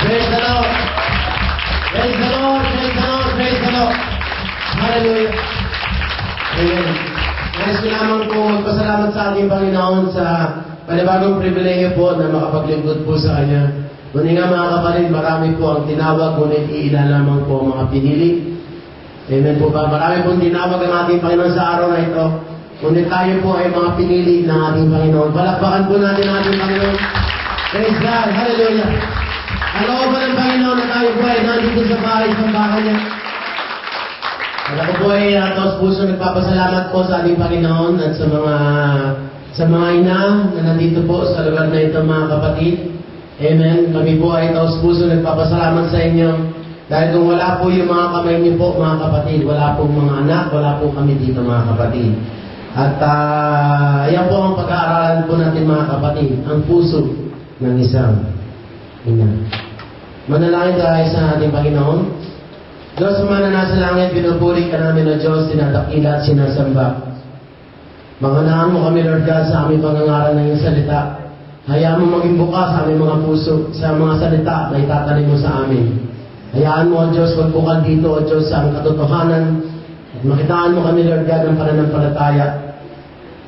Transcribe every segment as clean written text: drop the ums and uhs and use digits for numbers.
Praise the Lord. Praise the Lord. Praise the Lord. Praise the Lord. Hallelujah. Amen. Nais ko lamang po magpasalamat sa ating Panginoon sa panibagong pribilehiyo po na makapaglingkod po sa Kanya. Ngunit nga mga kapatid, marami po ang tinawag, ngunit iilan lamang po ang mga pinili. Amen po ba? Marami pong tinawag ang ating Panginoon sa araw na ito. Ngunit tayo po ay mga pinili ng ating Panginoon. Palakpakan po natin ang ating Panginoon. Praise God. Hallelujah. Kalooban ng Panginoon na tayo po ay nandito sa bahay niya. Ako po ay taos puso nagpapasalamat po sa ating Panginoon at sa mga ina na nandito po sa lugar na ito mga kapatid. Amen. Kami po ay taos puso nagpapasalamat sa inyo. Dahil kung wala po yung mga kamay niyo po mga kapatid, wala pong mga anak, wala po kami dito mga kapatid. At yan po ang pag-aaralan po natin mga kapatid, ang puso ng isang ina. Manalangin tayo sa ating Panginoon. Diyos na nasa langit, pinupuri ka namin na Diyos, sinadakila at sinasamba. Manganaan mo kami, Lord God, sa aming pangangaral ng iyong salita. Hayaan mo maging bukas sa aming mga puso, sa mga salita na itatanim mo sa amin. Hayaan mo, O Diyos, magbukan dito, O Diyos, sa aming katotohanan. At makitaan mo kami, Lord God, ng pananampalataya.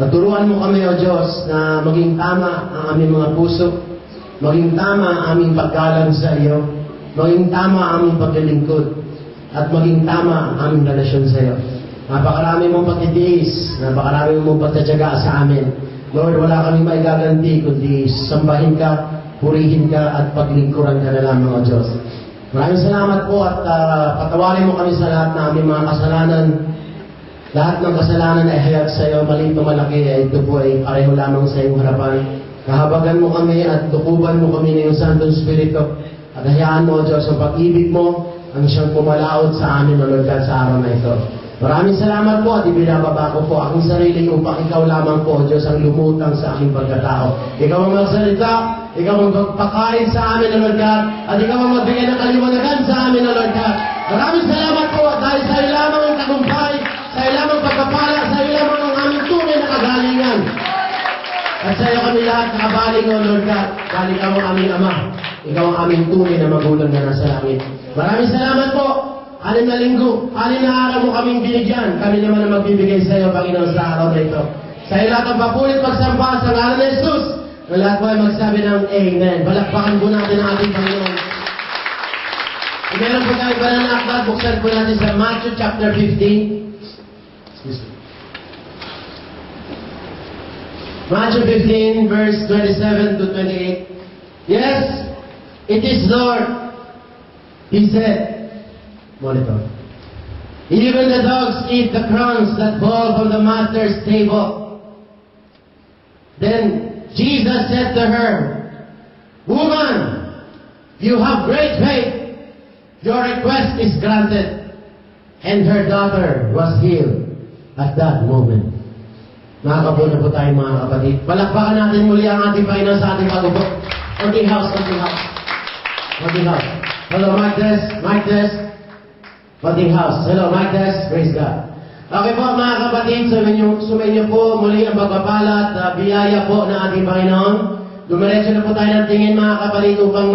At turuan mo kami, O Diyos, na maging tama ang aming mga puso. Maging tama ang aming paggalang sa iyo. Maging tama ang aming paglilingkod. At maging tama ang aming relasyon sa iyo. Napakarami mong pagtitiis. Napakarami mong pagtatyaga sa amin. Lord, wala kaming maigaganti, kundi sambahin ka, purihin ka, at paglingkuran ka na lamang, O Diyos. Maraming salamat po at patawarin mo kami sa lahat ng aming mga kasalanan. Lahat ng kasalanan ay hayag sa iyo, maliit o malaki, ay ito po ay pareho lamang sa iyong harapan. Kahabagan mo kami at tukuban mo kami ng iyong Santong Espiritu. At hayaan mo, O Diyos, ang pag-ibig mo ang siyang pumalaot sa amin, O Lord God, sa araw na ito. Maraming salamat po at ibinababa ko po aking sarili upang ikaw lamang po, O Diyos, ang lumutang sa aking pagkatao. Ikaw ang magsalita, ikaw ang magpakain sa amin, O Lord God, at ikaw ang magbigay ng kaliwanagan sa amin, O Lord God. Maraming salamat po dahil sa iyo lamang ang tagumpay, sa iyo lamang pagkapala, sa iyo lamang ang aming tunay na kagalingan. At sa iyo kami lahat nakabaling, O Lord God, dahil ikaw ang aming Ama. Ikaw ang aming tunay na magulang na nasa langit. Maraming salamat po. 6 na linggo, 6 na araw mo kaming binigyan. Kami naman ang magbibigay sa iyo, Panginoon, sa araw na ito. Sa iyo lahat ang papulit pagsampa sa ngalan ni Jesus. Na lahat po ay magsabi ng Amen. Balakpakan po natin ang ating Panginoon. Meron po tayo ba na akbat? Buksan po natin sa Matthew chapter 15. Excuse me. Matthew 15, verse 27 to 28. Yes, it is Lord. He said, monitor. Even the dogs eat the crumbs that fall from the master's table. Then Jesus said to her, Woman, you have great faith. Your request is granted. And her daughter was healed at that moment. Nakakapo na po tayo mga kapatid. Palakpakan natin muli ang ating Panginoon sa ating pagubok. Working house, working house. Working house. Hello, mic test, mic test. Working house. Hello, mic test. Praise God. Okay po mga kapatid, sumayin niyo po muli ang pagpapala at biyaya po ng ating Panginoon. Dumiretso na po tayo ng tingin mga kapatid upang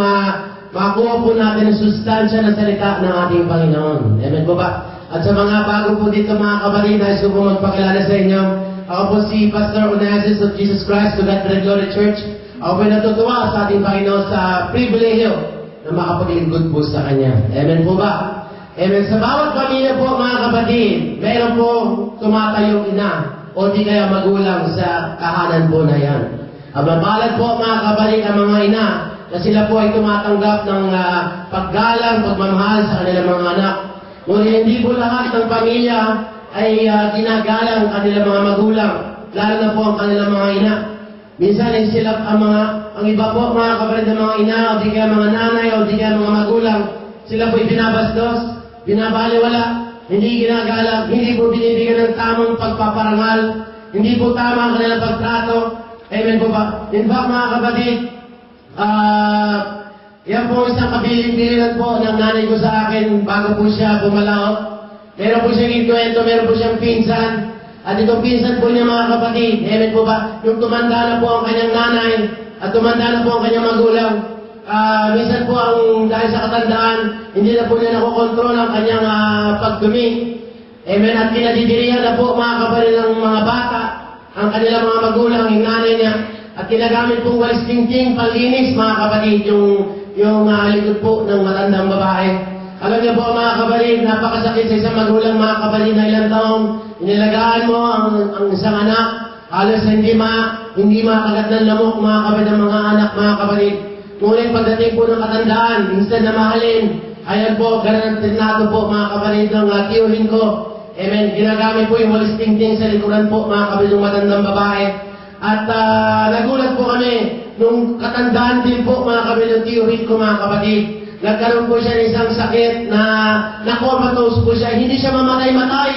makuha po natin ang sustansya na salita ng ating Panginoon. Amen po ba? At sa mga bago po dito mga kapatid, nais ko po magpakilala sa inyo. Ako po si Pastor Onassis of Jesus Christ to God Great Glory Church. Ako po natutuwa sa ating Panginoon sa pribilehiyo na makapaglingkod po sa Kanya. Amen po ba? Amen. Sa bawat pamilya po mga kapatid, mayroon po tumatayong ina o di kaya magulang sa kahanan po na yan. Ang mabalad po mga kapatid ang mga ina na sila po ay tumatanggap ng paggalang, pagmamahal sa kanilang mga anak. Ngunit hindi po lahat ng pamilya ay ginagalang kanilang mga magulang, lalo na po ang kanilang mga ina. Minsan ay sila ang iba po mga kapatid ng mga ina o di kaya mga nanay o di kaya mga magulang, sila po ay binabastos, binabaliwala, hindi ginagalang, hindi po binibigyan ng tamang pagpaparangal, hindi po tama ang kanilang pagtrato. Amen po ba? In fact mga kapatid, yan po isang kabilin-bilinan po ng nanay ko sa akin bago po siya bumalaot. Meron po siyang ikwento, meron po siyang pinsan. At itong pinsan po niya mga kapatid, amen po ba? Yung tumanda na po ang kanyang nanay at tumanda na po ang kanyang magulang. minsan po dahil sa katandaan, hindi na po niya nakokontrol ang kanyang pagdumi. Amen. At kinadidirihan na po mga kapatid ng mga bata, ang kanilang mga magulang, yung nanay niya. At kinagamit pong walis tingting, panlinis mga kapatid, yung likod po ng matandang babae. Alam niyo po mga kapatid, napakasakit sa isang magulang mga kapatid na ilang taong inilagaan mo ang isang anak. Halos hindi makagat ng lamok mga kapatid ng mga anak mga kapatid. Ngunit pagdating po ng katandaan, instead na mahalin, ayan po, garantinado po mga kapatid ng tiyuhin ko. Amen. Ginagamit po yung walis tingting sa likuran po mga kapatid ng matandang babae. At nagulat po kami nung katandaan din po mga kapatid ng tiyuhin ko mga kapatid. Nagkaroon po siya ng isang sakit na comatose po siya. Hindi siya mamatay-matay.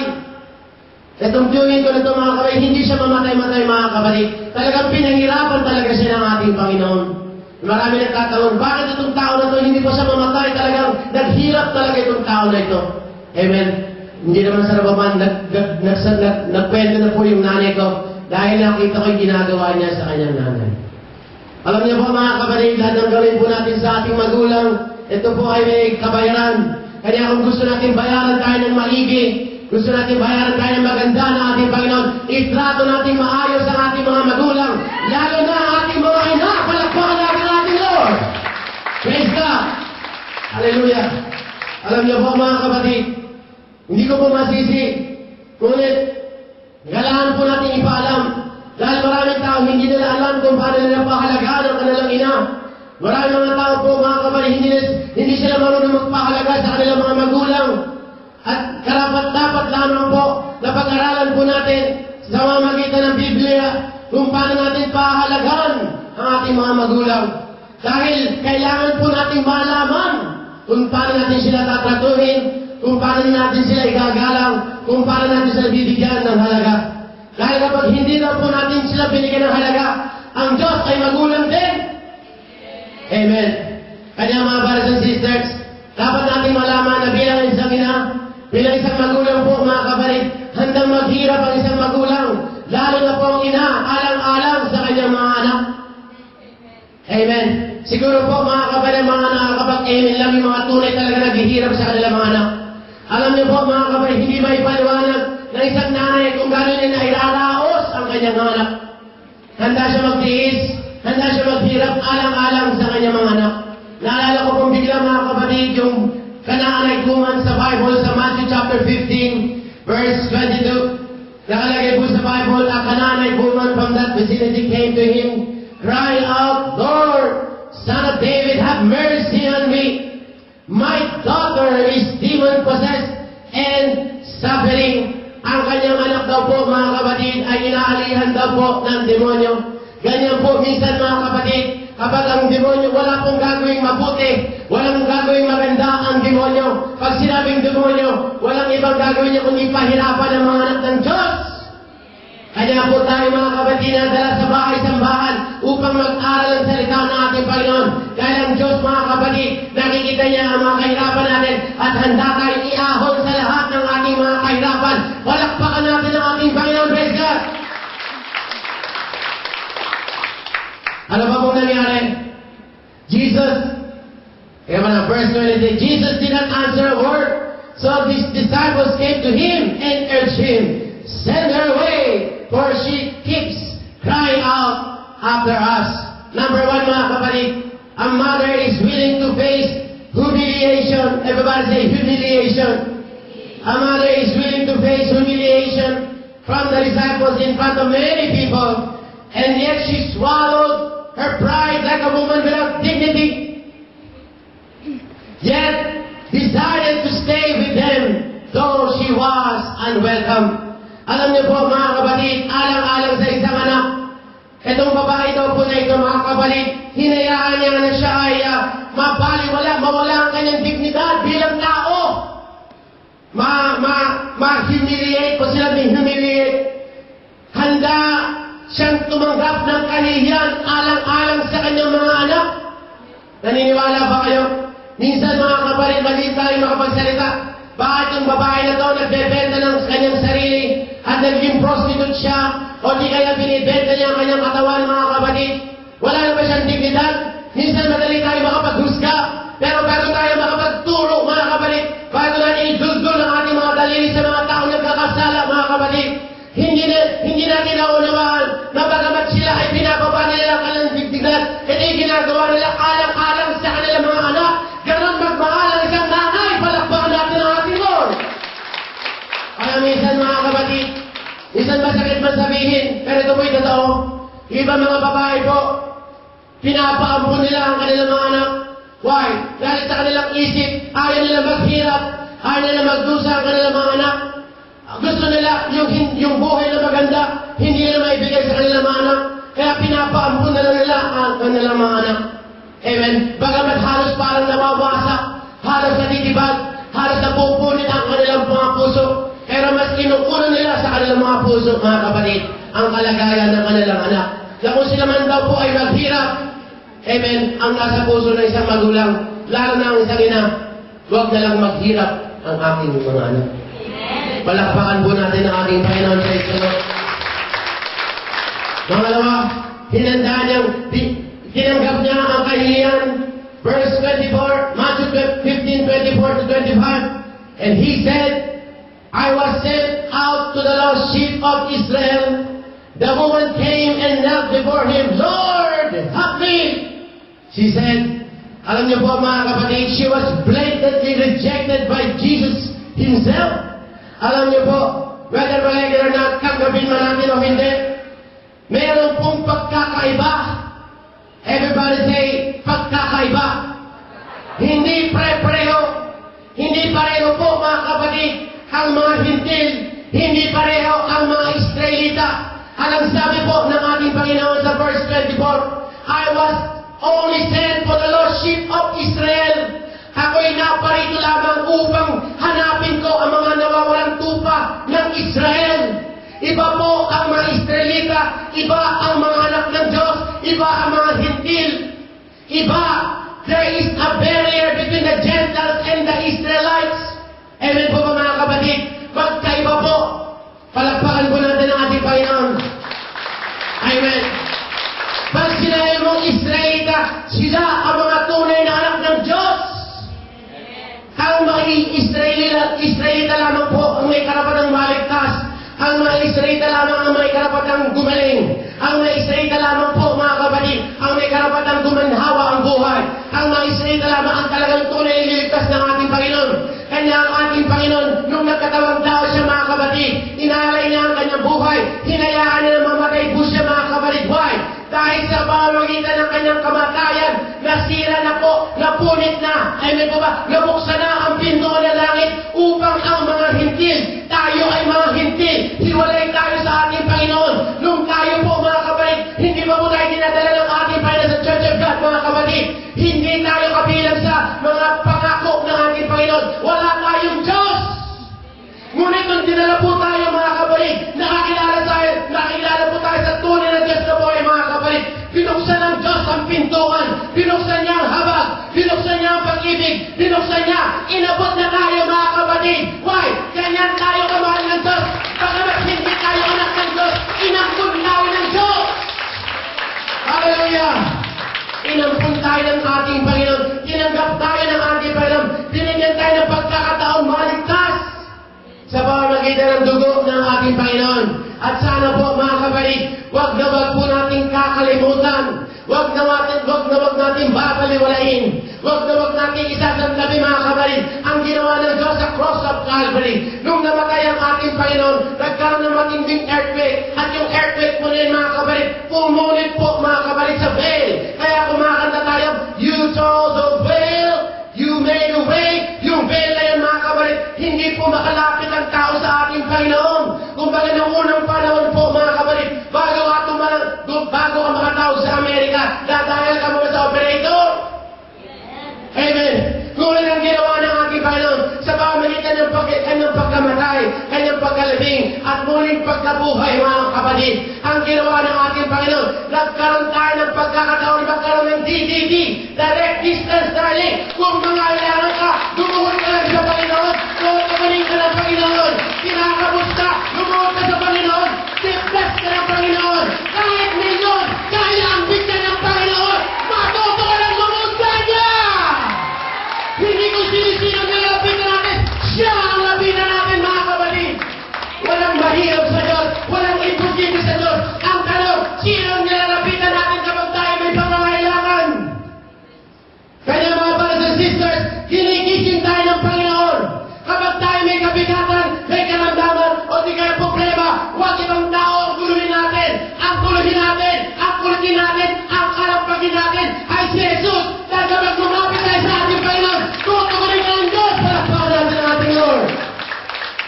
Itong tiyuhin ko na ito mga kapatid, hindi siya mamatay-matay mga kapatid. Talagang pinahirapan talaga siya ng ating Panginoon. Marami nagtatanong, bakit itong tao na ito hindi po siya mamatay? Talagang naghirap talaga itong tao na ito. Amen. Hindi naman sa nabaman, nagkwento na po yung nanay ko dahil nakita ko yung ginagawa niya sa kanyang nanay. Alam niyo po mga kapatid, lahat ng gawin po natin sa ating magulang, ito po ay may kabayaran. Kaya kung gusto natin bayaran tayo ng maigi, gusto natin bayaran tayo ng maganda ng ating Panginoon, itrato natin maayos ang ating mga magulang, lalo na ang ating mga ina, palakpakan natin ang ating Lord. Praise God! Hallelujah! Alam niyo po mga kapatid, hindi ko po masisi, ngunit kailangan po natin ipaalam, dahil maraming tao hindi nila alam kung paano nila pahalagaan ang kanilang ina. Maraming mga tao po mga kapatid, hindi sila marunong magpahalaga sa kanilang mga magulang. At karapat-dapat lamang po na pag-aralan po natin sa pamamagitan ng Biblia kung paano natin pahalagaan ang ating mga magulang. Dahil kailangan po natin malaman kung paano natin sila tatratuhin, kung paano natin sila igagalang, kung paano natin sila bibigyan ng halaga. Dahil kapag hindi na po natin sila binigyan ng halaga, ang Diyos ay magulang din. Amen. Kaya mga brothers and sisters, dapat natin malaman na bilang isang ina, bilang isang magulang po mga kapatid, handang maghirap ang isang magulang, lalo na po ang ina, alang-alang sa kanyang mga anak. Amen. Siguro po mga kapatid, mga nakakapag-amen lang yung mga tunay talaga naghihirap sa kanilang mga anak. Alam niyo po mga kapatid, hindi maipaliwanag ng isang nanay kung gano'n niya na iraraos ang kanyang anak. Handa siya magtiis, handa siya maghirap alang-alang sa kanyang mga anak. Naalala ko pong bigla mga kapatid yung kananaykuman sa Bible sa Matthew chapter 15 verse 22. Nakalagay po sa Bible, a Canaanite woman from that vicinity came to him, crying out, Lord, Son of David, have mercy on me. My daughter is demon-possessed and suffering. Ang kanyang anak daw po, mga kapatid, ay inaalihan daw po ng demonyo. Ganyan po minsan, mga kapatid, kapag ang demonyo, wala pong gagawing mabuti, walang gagawing maganda ang demonyo. Pag sinabing demonyo, walang ibang gagawin niya kundi pahirapan ang mga anak ng Diyos. Kaya po tayo mga kapatid na dala sa bahay-sambahan upang mag-aral ang salita ng ating Panginoon. Dahil ang Diyos mga kapatid, nakikita niya ang mga kahirapan natin at handa tayong iahon sa lahat ng ating mga kahirapan. Palakpakan natin ang ating Panginoon. Praise God! Ano ba pong nangyari? Jesus, verse 20, Jesus did not answer a word. So his disciples came to him and urged him, send her away, for she keeps crying out after us. Number one, mga kapatid, a mother is willing to face humiliation. Everybody say humiliation. A mother is willing to face humiliation from the disciples in front of many people, and yet she swallowed her pride like a woman without dignity, yet decided to stay with them, though she was unwelcome. Alam niyo po mga kapatid, alang-alang sa isang anak, itong babae daw po na ito mga kapatid, hinayaan niya na siya ay mawala ang kanyang dignidad bilang tao. Ma-humiliate po sila, humiliate. Handa siyang tumanggap ng kahihiyan alang-alang sa kanyang mga anak. Naniniwala ba kayo? Minsan mga kapatid, mali tayo makapagsalita. Bakit yung babae na ito nagbebenta ng kanyang sarili at naging prostitute siya o di kaya binibenta niya ang kanyang katawan mga kapatid? Wala na ba siyang dignidad? Minsan madali tayo makapaghusga, pero bago tayo makapagturo, mga kapatid, bago natin idulgol ang ating mga daliri sa mga taong nagkakasala, mga kapatid, hindi natin naunawaan na bagamat sila ay pinapaba nila ang kanilang digdigan, hindi ginagawa nila alang-alang sa kanilang mga anak. Ganon magmahal ang isang nanay, palakpakan natin ang ating Lord. Kaya minsan, mga kapatid, minsan masakit man sabihin, pero ito po'y totoo. Iba mga babae po, pinapaampun nila ang kanilang mga anak. Why? Dahil sa kanilang isip, ayaw nila maghirap, ayaw nila magdusa ang kanilang mga anak. Gusto nila yung buhay na maganda, hindi nila maibigay sa kanilang mga anak. Kaya pinapaampun nila ang kanilang mga anak. Amen. Bagamat halos parang nawawasak, halos natitibag, halos napupunit ang kanilang mga puso. Pero mas kinukunan nila sa kanilang mga puso, mga kapatid, ang kalagayan ng kanilang anak. Na kung sila man daw po ay maghirap, amen, ang nasa puso ng isang magulang, lalo na ang isang ina, huwag na lang maghirap ang aking mga anak. Palakpakan po natin ang ating Panginoon sa ito. Pangalawa, tinanggap niya ang kahihiyan. Verse 24, Matthew 15:24-25. And he said, I was sent out to the lost sheep of Israel. The woman came and knelt before him, Lord, help me. She said, alam niyo po mga kapatid, she was blatantly rejected by Jesus himself. Alam niyo po, whether or not tanggapin man natin o hindi, meron pong pagkakaiba. Everybody say, pagkakaiba. Hindi pre-pareho. Hindi pareho po mga kapatid ang mga hintil. Hindi pareho ang mga Israelita. Alam sabi po ng ating Panginoon sa verse 24, I was only sent for the lost sheep of Israel. Ako'y naparito lamang upang hanapin ko ang mga nawawalang tupa ng Israel. Iba po ang mga Israelita, iba ang mga anak ng Diyos, iba ang mga hintil. Iba, there is a barrier between the Gentiles and the Israelites. Amen po ba mga kapatid? Magkaiba po. Palakpakan po natin ang ating Panginoon. Amen. Pag sinabi mong Israelita, sila ang mga tunay na anak ng Diyos. Ang mga Israelita lamang po ang may karapatang maligtas. Ang mga Israelita lamang ang may karapatang gumaling. Ang mga Israelita lamang po, mga kapatid, ang may karapatang gumanhawa ang buhay. Ang mga Israelita lamang ang talagang tunay na liligtas ng ating Panginoon. Kanya ang ating Panginoon, nung nagkatawang tao siya, mga kapatid, inalay niya ang kanyang buhay. Hinayaan niya na mamatay po siya, mga kapatid. Why? Dahil sa pamamagitan ng kanyang kamatayan, nasira na po, napunit na. Amen po ba? Nabuksan na ang pinto ng langit upang ang mga hintil, tayo ay mga hintil. Hiwalay tayo sa ating Panginoon. Nung tayo po, mga kapatid, hindi pa po tayo dinadala ng ating Panginoon sa Church of God, mga kapatid. Hindi tayo kabilang sa mga pangako ng ating Panginoon. Wala tayong Diyos. Ngunit nung dinala po tayo, mga kapatid, nakakilala po tayo sa tunay na Diyos na buhay, mga kapatid. Binuksan ng Diyos ang pintuan. Binuksan niya ang habag. Binuksan niya ang pag-ibig. Binuksan niya. Inabot na tayo, mga kapatid. Why? Ganyan tayo kamahal ng Diyos. Pagkamat hindi tayo anak ng Diyos, inampun tayo ng Diyos. Hallelujah! Inampun tayo ng ating Panginoon. Tinanggap tayo ng ating Panginoon. Binigyan tayo ng pagkakataon maligtas sa pamamagitan ng dugo ng ating Panginoon. At sana po, mga kapatid, wag po nating kakalimutan. Wag natin babaliwalain. Wag natin isasantabi, mga kapatid, ang ginawa ng Diyos sa cross of Calvary. Nung namatay ang ating Panginoon, nagkaroon ng matinding earthquake. At yung earthquake po rin, mga kapatid, pumunit po, mga kapatid, sa veil. Kaya kumakanta tayo, you told the veil, you made a way. Yung veil na yan, mga kapatid, hindi po makalapit ang tao sa ating Panginoon. Kung baga ng unang panahon po, mga kapatid, bago ang mga tao sa Amerika, dadahil ka muna sa operator. Amen. Ngunit ang ginawa ng ating Panginoon sa pamamagitan ng kanyang pagkamatay, kanyang pagkalibing, at muling pagkabuhay, mga kapatid, ang ginawa ng ating Panginoon, nagkaroon tayo ng pagkakataon, magkaroon ng DDD, direct distance learning. Kung mangailangan ka, lumuhod ka lang sa Panginoon, lumuhod ka ng Panginoon, kinakamusta, lumuhod ka sa Panginoon, bless ka ng Panginoon, kahit milyon, kaya ang bigyan ng Panginoon, matuto ka ng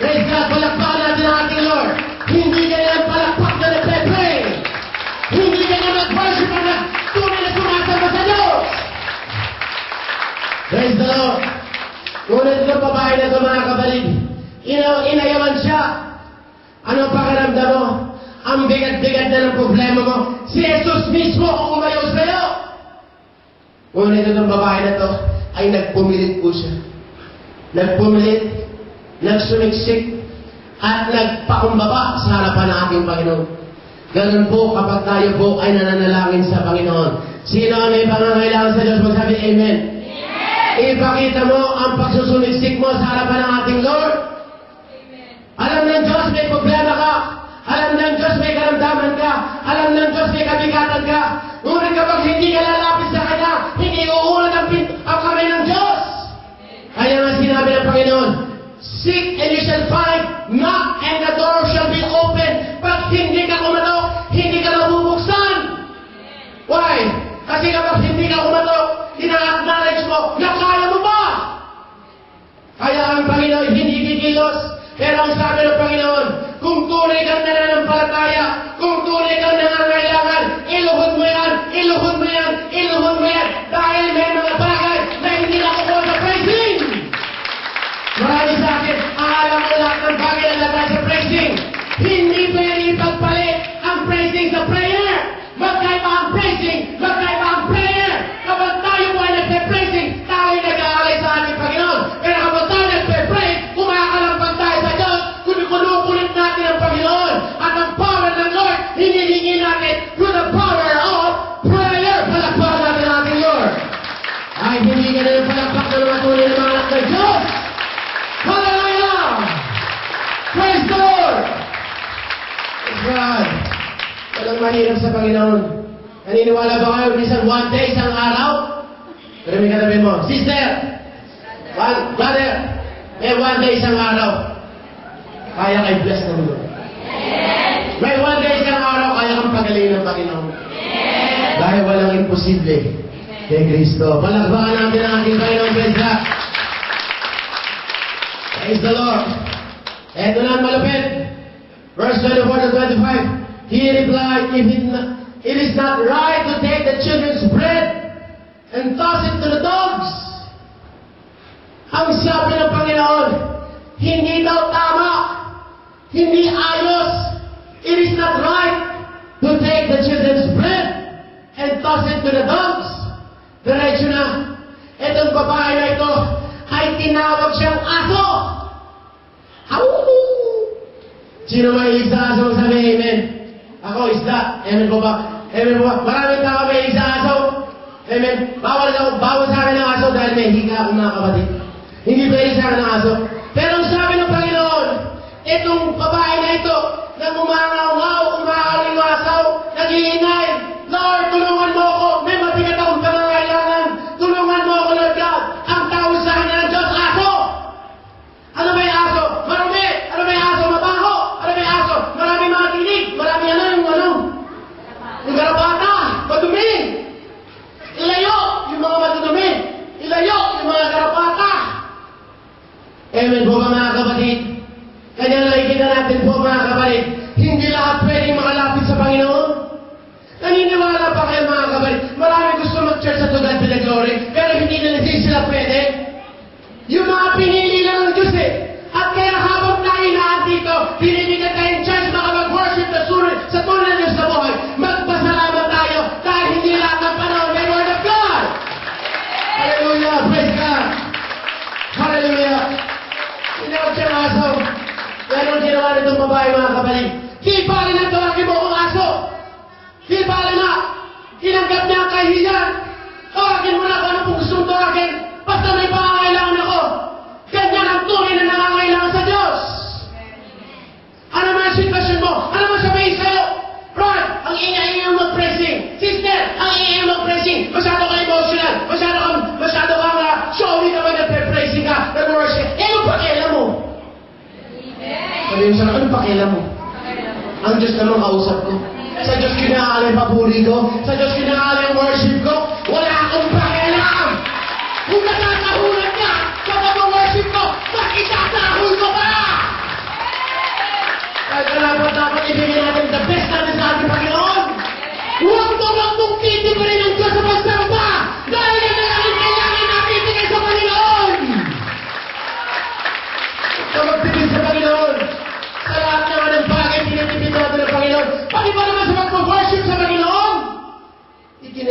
Praise God, palakpakan natin ang ating Lord. Hindi ganyan palakpak na nagpe-pray. Hindi ganyan mag-worship na tunay na sumasamba sa Diyos. Praise the Lord. Ngunit itong babae na ito, mga kapatid, inayaman siya. Ano pakiramdam mo? Ang bigat-bigat na ng problema mo. Si Jesus mismo ang umayo sa'yo. Ngunit itong babae na ito ay nagpumilit po siya. Nagpumilit, nagsumiksik, at nagpakumbaba sa harapan ng ating Panginoon. Ganun po kapag tayo po ay nananalangin sa Panginoon. Sino ang may pangangailangan sa Diyos? Magsabi, Amen. Ipakita mo ang pagsusumiksik mo sa harapan ng ating Lord. Amen. Alam ng Diyos may problema ka. Alam ng Diyos may karamdaman ka. Alam ng Diyos may kabigatan ka. Ngunit kapag hindi ka lalapit sa Kanya, hindi uulan ang kamay ng Diyos. Kaya nga sinabi ng Panginoon, seek and you shall find, knock and the door shall be open. Pag hindi ka kumatok, hindi ka mabubuksan. Why? Kasi kapag hindi ka kumatok, ina-acknowledge mo na kaya mo ba? Kaya ang Panginoon hindi kikilos. Pero ang sabi ng Panginoon, kung tunay kang nananampalataya, kung tunay kang nangangailangan, iluhod mo yan, iluhod mo yan, iluhod mo yan. Dahil may mga bagay na hindi nakukuha sa praising. Marami sa akin, alam mo lahat ng bagay na lagay sa praising. Hindi pwede ipagpalit ang praising sa prayer. Magkaiba ang praising, magkaiba ang prayer. Kapag tayo po ay nagpe-praising, tayo nag-aalay sa ating Panginoon. Pero kapag tayo nagpe-praise, kumakalampag tayo sa Diyos, kunukulit natin ang Panginoon. At ang power ng Lord, hinihingi natin through the power of prayer. Palakpakan natin ang ating Lord. Ay, hindi ka na yung palakpak na mga tunay na mga anak ng Diyos. Hallelujah! Praise the Lord! Praise God! Walang mahirap sa Panginoon. Naniniwala ba kayo isang one day, isang araw? Pero may katabi mo, sister, brother, may one day, isang araw. Kaya kay bless ng Lord. May one day, isang araw, kaya kang pagalingin ng Panginoon. Dahil walang imposible kay Kristo. Palakpakan natin ang ating Panginoon. Praise God. Praise the Lord. Ito na ang malupit. Verse 24 to 25. He replied, it is not right to take the children's bread and toss it to the dogs. Ang sabi ng Panginoon, hindi daw tama, hindi ayos. It is not right to take the children's bread and toss it to the dogs. Diretso na, itong babae na ito ay tinawag siyang aso. Sino may isa aso? Sabi, Amen. Ako, isda. Amen po ba? Amen po ba? Maraming tao may isda aso. Amen. Bawal sa akin ng aso dahil may higa akong mga kapatid. Hindi pwede sa akin ng aso. Pero ang sabi ng Panginoon, itong babae na ito, na umangaw-ngaw, umaaling-asaw, nag-iingay, Lord, tulungan mo ako. May mabigat akong pangangailangan. Tulungan mo ako, Lord God. Ang tawag sa akin ng Diyos, aso. Ano ba yung aso? Marami. Ano ba yung aso? Mabaho. Ano ba yung aso? Marami mga tinig. Marami yung garapata. Madumi. Ilayo yung mga madudumi. Ilayo yung mga garapata. Amen po ba mga kapatid? Kanya nakikita natin po mga kapatid, hindi lahat pwedeng makalapit sa Panginoon. Naniniwala pa kayo mga kapatid, marami gusto mag-church sa God be the glory, pero hindi sila pwede. Yung mga pinili lang ng Diyos eh. At kaya habang tayo dito, pinibigyan tayong chance makapag-worship sa tunay na Diyos sa buhay. Magpasalamat tayo dahil hindi lahat ng panahon may Word of God. Hallelujah! Praise God! Hallelujah! Tinawag siyang aso. Pero ginawa nitong babae mga kapatid. Kipalin ang tawagin mo kung aso. Kipalin na. Tinanggap niya ang kahihiyan. Tawagin mo na kung ano kung gustong tawagin. Basta may pangangailangan ako. Ganyan ang tunay na nangangailangan sa Diyos. Ano man ang sitwasyon mo? Ano man sabihin sa'yo? Right, ang ingay-ingay mag-pressing. Sister, ang ingay mag-pressing. Masyado ka emotional. Masyado kang showy kapag nagpe-pressing ka. Nag-worship. Ano pakialam mo? Sabi mo sana, ano pakialam mo? Ang Diyos naman kausap ko. Sa Diyos kinakala yung papuri ko. Sa Diyos kinakala yung worship ko. Wala akong pakialam. Kung nakakahulan ka, kapag ang worship ko, bakit itatahul ko pa?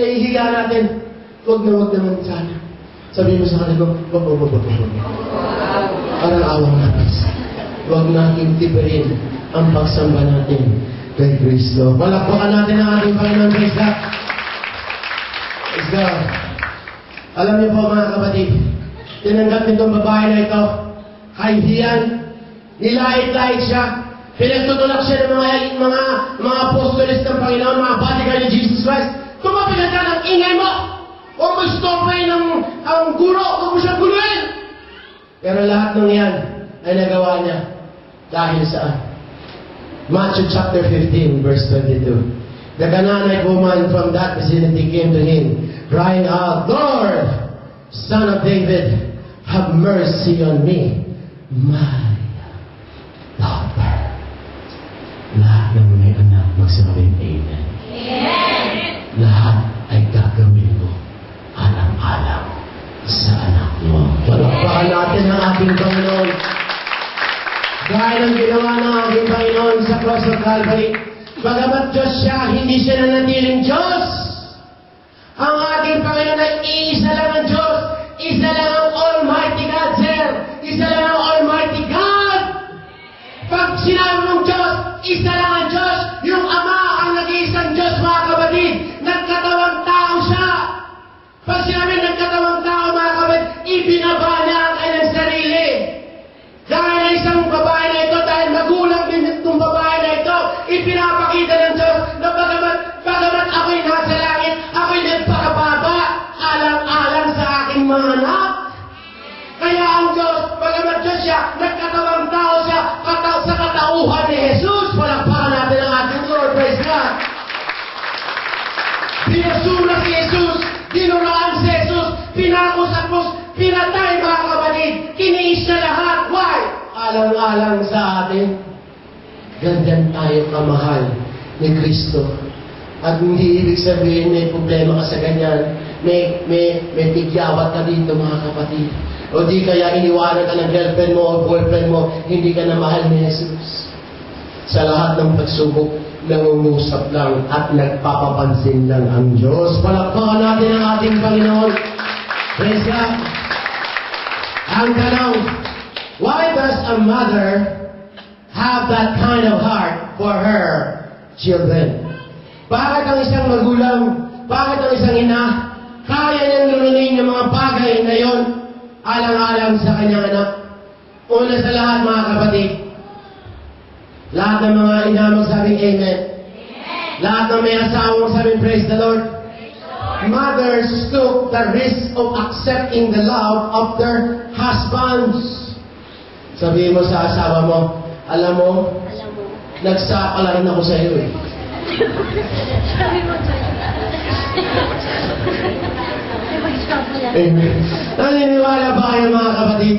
nahihiga natin. Huwag naman sana. Sabihin mo sa kanila, wag. Parang awang natin. Huwag natin tipirin ang pagsamba natin kay Kristo. Palakpakan natin ang ating Panginoon Kristo. Let's go. Alam niyo po mga kapatid, tinanggap nitong babae na ito, kahihiyan, nilait-lait siya, pinagtutulak siya ng mga apostolis ng Panginoon, mga bodyguard ni Jesus Christ. Tumapigan ka ng ingay mo! Huwag mo stopin ang guro, huwag mo siyang guluhin! Pero lahat ng yan ay nagawa niya dahil saan? Matthew chapter 15, verse 22. The Canaanite woman from that vicinity came to him, crying out, Lord, Son of David, have mercy on me, my daughter. Lahat ng may anak, magsabing Amen. Amen. Lahat ay gagawin mo alang-alang sa anak mo. Palakpakan natin ang ating Panginoon. Dahil ang ginawa ng ating Panginoon sa cross of Calvary, bagamat Diyos siya, hindi siya nanatiling Diyos. Ang ating Panginoon ay iisa lang ang Diyos. Isa lang ang Almighty God, sir. Isa lang ang Almighty God. Pag sinabi mong Diyos, isa lang ang Diyos. Yung Ama ang nag-iisang Diyos, mga kapatid. Nagkatawang tao siya. Pag sinabi nagkatawang tao, mga kapatid, ibinaba niya ang kanyang sarili. Dahil isang babae na ito, dahil magulang din itong babae na ito, ipinapakita ng Diyos na bagamat ako'y nasa langit, ako'y nagpakababa, alang-alang sa aking mga anak. Kaya ang Diyos, bagamat Diyos siya, nagkatawang tao siya, sa katauhan ni Jesus. Palakpakan natin ang ating Lord, praise God. Pinasura si Jesus, dinuraan si Jesus, pinakos, pinatay mga kapatid, kiniis na lahat. Why? Alang-alang sa atin. Ganyan tayo kamahal ni Kristo. At hindi ibig sabihin may problema ka sa ganyan, may tigyawat ka dito mga kapatid. O di kaya iniwanan ka ng girlfriend mo o boyfriend mo, hindi ka na mahal ni Jesus. Sa lahat ng pagsubok, nangungusap lang at nagpapapansin lang ang Diyos. Palakpakan natin ang ating Panginoon. Praise God. Ang tanong, why does a mother have that kind of heart for her children? Bakit ang isang magulang, bakit ang isang ina, kaya niyang lununin yung mga bagay na yon alang-alang sa kanyang anak? Una sa lahat mga kapatid, lahat ng mga ina magsabing Amen. Lahat ng may asawa magsabing Praise the Lord. Mothers took the risk of accepting the love of their husbands. Sabihin mo sa asawa mo, alam mo, nagsaka rin ako sa iyo eh. Amen. Naniniwala ba kayo mga kapatid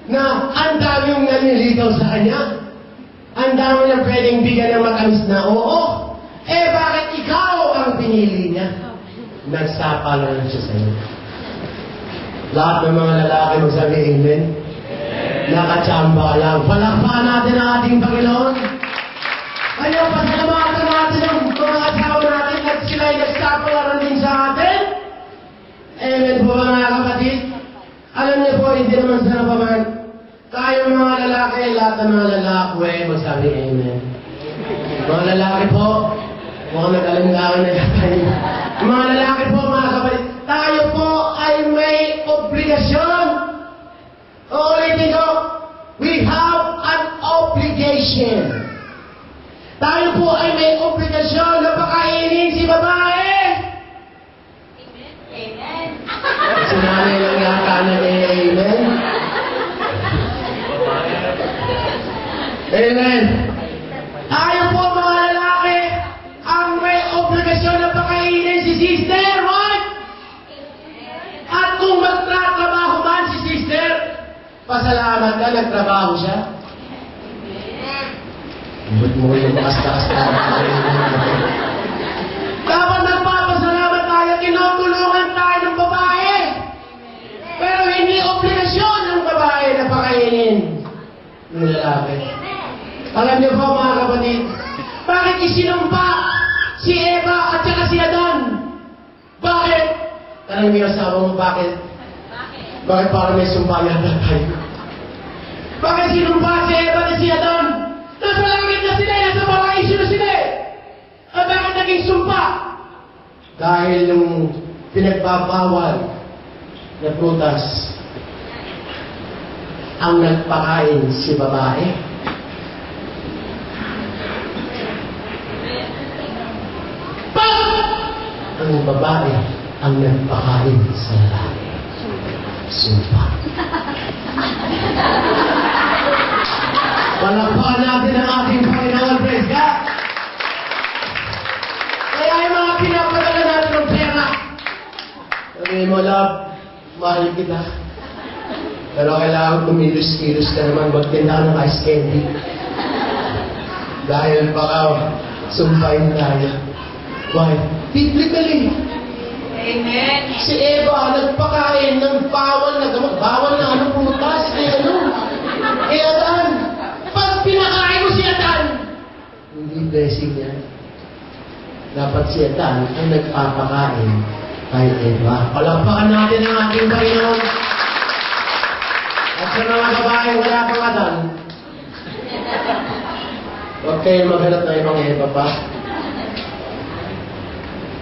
na ang daming naniligaw sa kanya? Ang dami na pwedeng bigyan ng matamis na oo. Eh bakit ikaw ang pinili niya? Nagsapa lang siya sa iyo. Lahat ng mga lalaki magsabi Amen. Nakachamba ka lang. Palakpakan natin ang ating Panginoon. Kaya pasalamatan natin ang mga asawa natin at sila ay nagsapa lang din sa atin. Amen po mga kapatid. Alam niyo po, hindi naman sana pa man. Tayo mga lalaki, lahat ng mga lalaki, magsabi Amen. Mga lalaki po, mukhang nag-alangawan na yata. Mga lalaki po, mga kapatid, tayo po ay may obligasyon. Ulitin ko, we have an obligation. Tayo po ay may obligasyon na pakainin si babae. Amen. Sinanay lang yata na Amen. Amen. Tayo po mga lalaki ang may obligasyon na pakainin si sister, right? At kung magtatrabaho man si sister, pasalamat ka, nagtrabaho siya. Ba't mo yung makas-takas na dapat nagpapasalamat tayo, tinutulungan tayo ng babae. Pero hindi obligasyon ng babae na pakainin ng lalaki. Alam niyo po mga kapatid, bakit isinumpa si Eva at saka si Adan? Tanong mo yung asawa mo, bakit? Bakit parang may sumpa yata tayo? Bakit sinumpa si Eva at si Adan? Nasa langit na sila, nasa paraiso na sila. At bakit naging sumpa? Dahil yung pinagbabawal na prutas ang nagpakain si babae. Ang babae ang nagpakain sa lalaki. Sumpa. Palakpakan natin ang ating Panginoon, praise God. Kaya yung mga pinapadala natin ng pera. Sabihin mo, love, mahal kita. Pero kailangan kumilos-kilos ka naman, magtinda ka ng ice candy. Dahil baka sumpain tayo. Why? Biblically. Amen. Si Eva nagpakain ng bawal na gamot. Bawal na ano prutas. Kay Adan. Pag pinakain mo si Adan, hindi blessing yan. Dapat si Adan ang nagpapakain kay Eva. Palakpakan natin ang ating Panginoon. At sa mga babae, wala pang Adan. Huwag kayo maghanap na ibang Eva pa.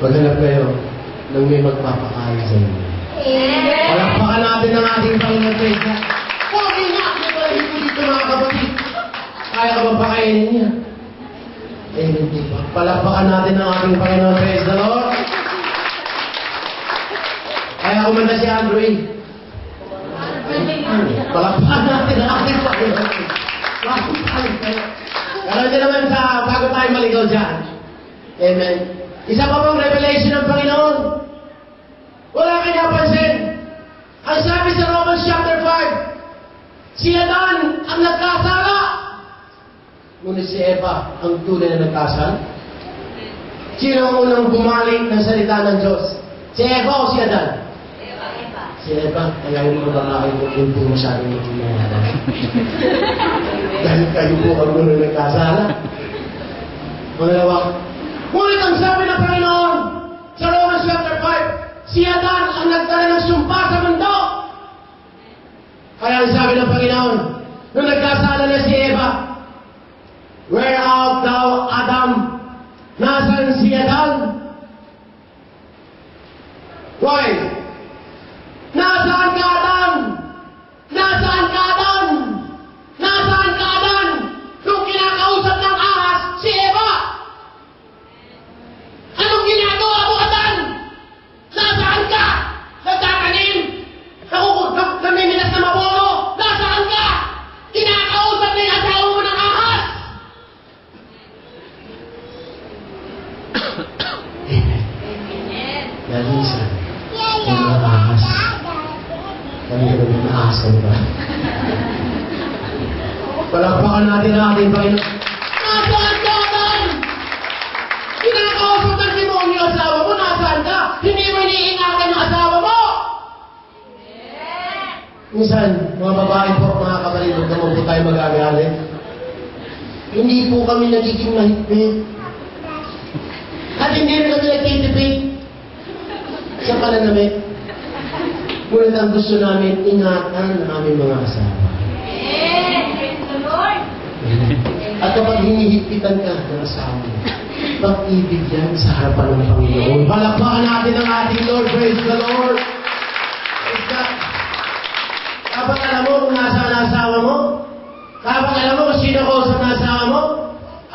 Maghanap kayo nang may magpapakain sa inyo. Amen. Palakpakan natin ang ating Panginoon. Okay nga, may balahin ko dito mga kapatid. Kaya ka ba pakainin niya? Amen, diba? Palakpakan natin ang ating Panginoon. Praise the Lord. Kaya kumanda si Andrew. Palakpakan natin ang ating Panginoon. Pero hindi naman sa bago tayo maligaw dyan. Amen. Isa pa bang revelation ng Panginoon? Wala kayo napansin. Ang sabi sa Romans chapter 5, si Adan ang nagkasala. Ngunit si Eva ang tunay na nagkasala. Sino ang unang bumalik ng salita ng Diyos? Si Eva o si Adan? Si Eva. Kaya yung mga babae ko yung po masyadong magmumahal. Dahil kayo po ang unang nagkasala. Pangalawa, ngunit ang sabi ng Panginoon sa Romans chapter 5, si Adan ang nagdala ng sumpa sa mundo. Kaya ang sabi ng Panginoon, nung nagkasala na si Eva, where art thou, Adam? Nasaan si Adan? Why? Nasaan ka, Adan? Nasaan ka, Adan? Nasaan ka, Adan? Nung kinakausap ng ahas, si Eva. Anong ginagawa mo, Adan? Nasaan ka? Nagkakanin? Namimilas na mabolo? Nasaan ka? Kinakausap na yung asawa mo ng ahas? Yan minsan, yung mga ahas. Kami ka naman na ahas ka ba? Palakpakan natin ang ating Panginoon. Nasaan ka, Adan? Kinakausap ng demonyo yung asawa mo, nasaan ka? Hindi mo iniingatan yung asawa mo! Minsan, mga babae po, mga kapatid, huwag naman po tayo mag-agalit. Hindi po kami nagiging mahigpit. At hindi rin kami nagtitipid sa pananamit. Ngunit ang gusto namin, ingatan ang aming mga asawa. Praise the Lord. At kapag hinihigpitan ka ng asawa mo, pag-ibig yan sa harapan ng Panginoon. Palakpakan natin ang ating Lord. Praise the Lord. Praise God. Kapag alam mo kung nasaan ang asawa mo, kapag alam mo kung sino kausap ng asawa mo,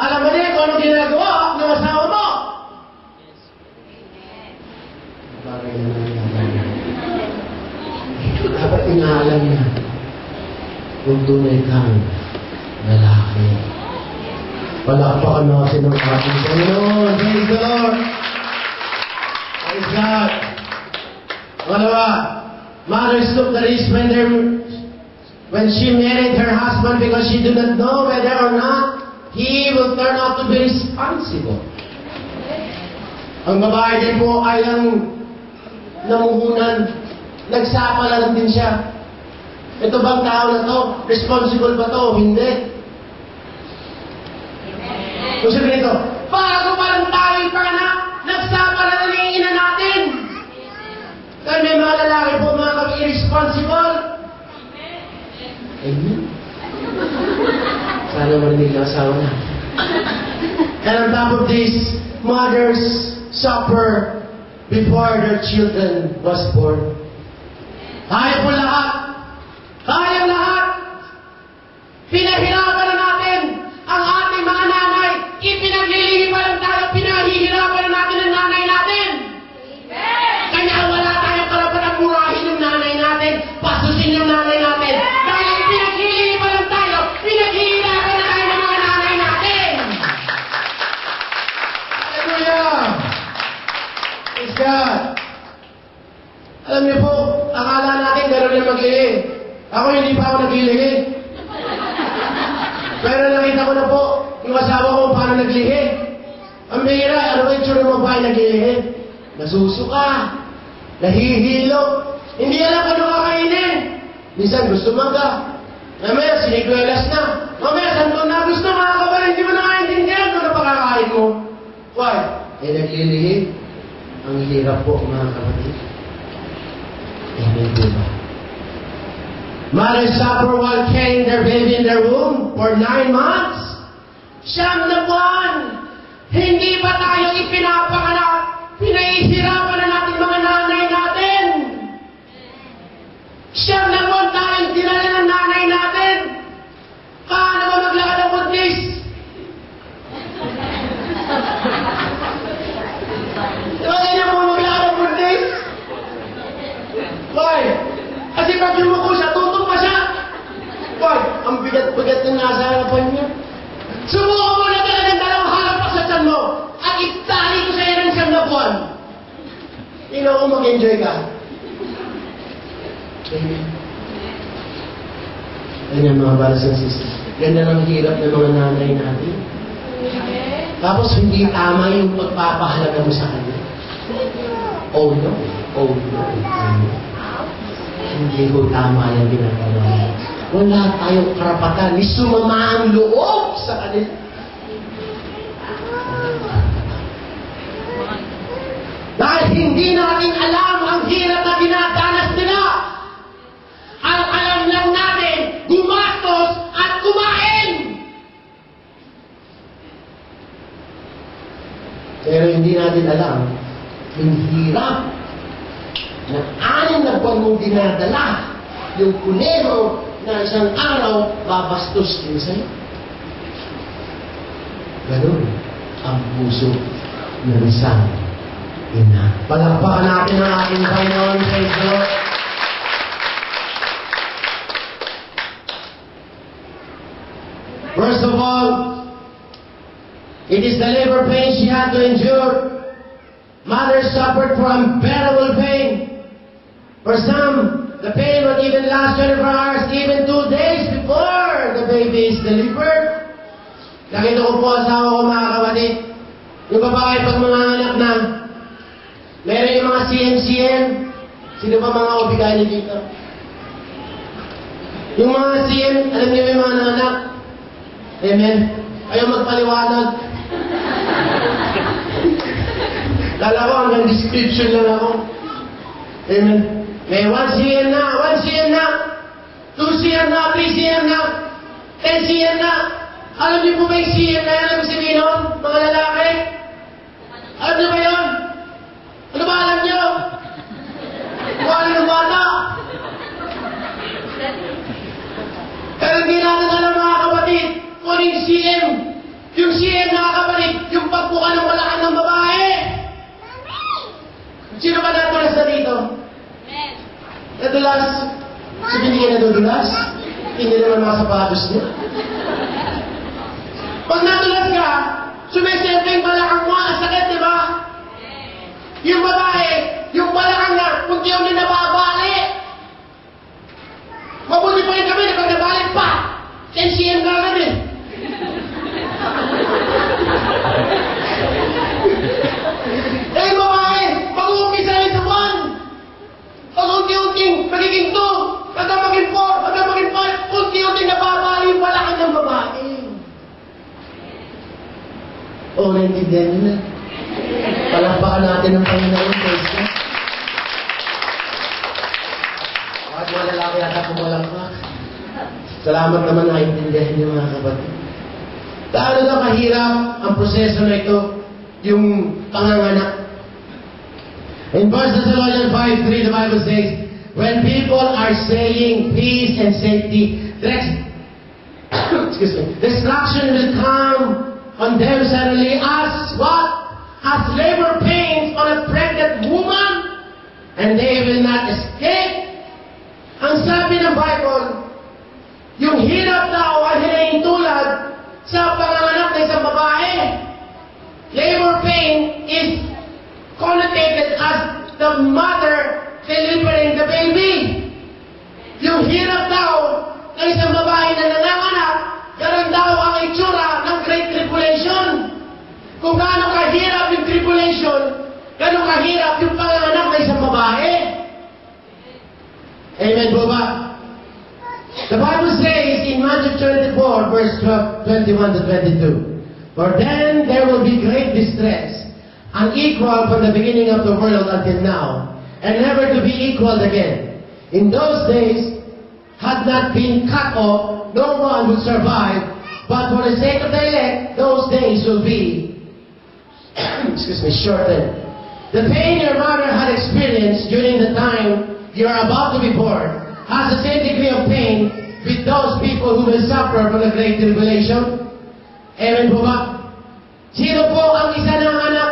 alam mo din kung anong ginagawa ng asawa mo. Bagay na nangyayari. Dapat inaalam niya kung tunay kang lalaki. Palakpakan natin ang ating Panginoon. Praise the Lord. Praise God. Pangalawa, mothers took the risk when she married her husband because she did not know whether or not he will turn out to be responsible. Ang babae din po ay ang namuhunan. Nagsapala lang din siya. Ito bang tao na to? Responsible ba to? Hindi. Kung sabihin ito, bago pa lang tayo ipanganak, nagsapala na yung ina natin. Kaya kami irresponsible. Amen. Sana marinig na asawa na. And on top of this, mothers suffer before their children was born. Kaya po lahat. Kaya lahat. Pinahirapan na natin ang ating mga nanay. Ipinaglilihi pa lang tayo. Pinahihirapan na natin ang nanay natin. Kaya wala tayong karapatang murahin yung nanay natin. Pasusin yung nanay natin. Dahil pinaglilihi pa lang tayo. Pinaghihirapan na tayo ng mga nanay natin. Hallelujah! Praise God! Alam niyo po, akala natin gano'n lang maglilihi. Ako hindi pa ako naglilihi. Pero nakita ko na po, yung asawa ko paano naglihi. Ang bihira, ano ba yung tsura ng babae naglihi? Nasusuka, nahihilo, hindi alam ano kakainin. Minsan gusto mangga, mamaya sinigwelas na, mamaya santo na gusto mga kabarin, hindi mo nakaintindihan kung ano pakakain mo. Why? Eh naglilihi. Ang hirap po mga kapatid. Amen po ba? Mothers suffer while carrying their baby in their womb for 9 months. 9 na buwan. Hindi ba tayo ipinapanganak? Pinahihirapan na natin mga nanay natin. 9 na buwan tayong dinala ng nanay natin. Paano ba maglakad ang buntis? Diba ganyan mo maglakad ang buntis? Why? Kasi pag lumuko siya, tutok pa siya. Why? Ang bigat-bigat ng nasa harapan niya. Subukan mo na talagang dalawang harap pa sa tiyan mo at itali ko sa'yo ng 9 na buwan. Tingnan ko mag-enjoy ka. Amen. Ganyan mga brothers and sisters. Ganyan ang hirap ng mga nanay natin. Tapos hindi tama yung pagpapahalaga mo sa kanya. Oh no. Oh no. Hindi ko tama yung ginagawa mo. Wala tayong karapatan ni sumama ang loob sa kanila. Dahil hindi natin alam ang hirap na dinadanas nila. Ang alam lang natin, gumastos at kumain. Pero hindi natin alam yung hirap na 6 na buwan mong dinadala yung kunero na isang araw babastos din sa'yo. Ganun ang puso ng isang ina. Palakpakan natin ang ating Panginoon sa Diyos. First of all, it is the labor pain she had to endure. Mother suffered from unbearable pain. For some, the pain would even last 24 hours, even 2 days before the baby is delivered. Nakita ko po asawa ko mga kapatid. Yung babae pag mga anak na, meron yung mga CM. Sino ba mga obigay dito? Yung mga CM, alam niyo yung mga anak? Amen? Ayaw magpaliwanag. Kala ko hanggang description lang ako. Amen? May 1 CM na, 1 CM na, 2 CM na, 3 CM na, 10 CM na. Alam niyo po ba yung CM na yan? Alam mo sabihin nun, mga lalaki? Alam niyo ba yun? Ano ba alam niyo? Kung ano ng bata? Pero hindi natin alam mga kapatid, kung yung CM. Yung CM mga kapatid, yung pagbuka ng walakan ng babae. Sino ba natulas na dito? Nadulas? Sabihin niya nadulas? Hindi naman mga sapatos niya. Pag nadulas ka, sumisilpa yung balakang mo, ang sakit, di ba? Yung babae, yung balakang na, kung di yung nababali. Mabuti pa rin kami na pag nabalik pa, 10 cm ka kami. Eh, babae, pag-umpisa rin sa 1. Pag-unti-unting, magiging 2, pagka maging 4, pagka maging 5, unti-unting nababali yung balakang ng babae. Oo, naintindihan nyo na. Palakpakan natin ang Panginoon. kaya ako malakpak. Salamat naman naintindihan niyo mga kapatid. Gaano na kahirap ang proseso na ito, yung panganganak. In 1 Thessalonians 5:3, the Bible says, when people are saying peace and safety, destruction will come on them suddenly as what? As labor pains on a pregnant woman, and they will not escape. Ang sabi ng Bible, yung hirap daw ay hinahintulad sa panganganak ng isang babae. Labor pain is connotated as the mother delivering the baby. Yung hirap daw ng isang babae na nanganganak, ganun daw ang itsura ng Great Tribulation. Kung gaano kahirap yung tribulation, gaano kahirap yung panganganak ng isang babae. Amen po ba? The Bible says in Matthew 24, verse 21 to 22, for then there will be great distress, unequal from the beginning of the world until now, and never to be equaled again. In those days, had not been cut off, no one would survive, but for the sake of the elect, those days will be shortened. The pain your mother had experienced during the time you are about to be born has the same degree of pain with those people who will suffer from the Great Tribulation. Amen po ba? Sino po ang isa ng anak?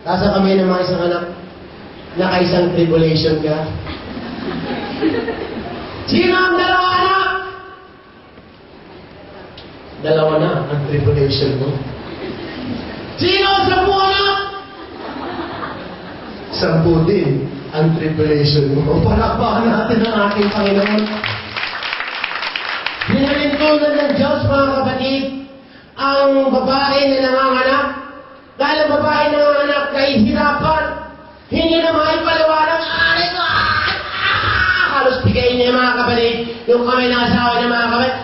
Nasa kami ng mga isang anak. Naka-isang tribulation ka. Sino ang dalawa anak? Dalawa na ang tribulation mo. Sino ang 10 anak? 10 din ang tribulation mo. Palakpakan natin ang ating Panginoon. Binalintunan ng Diyos, mga kapatid, ang babae na nanganganak. Dahil ang babae na nanganganak nahihirapan. Hindi na maipaliwanag. Halos bigayin niya mga kapatid. Yung kami ng asawa niya mga kapatid.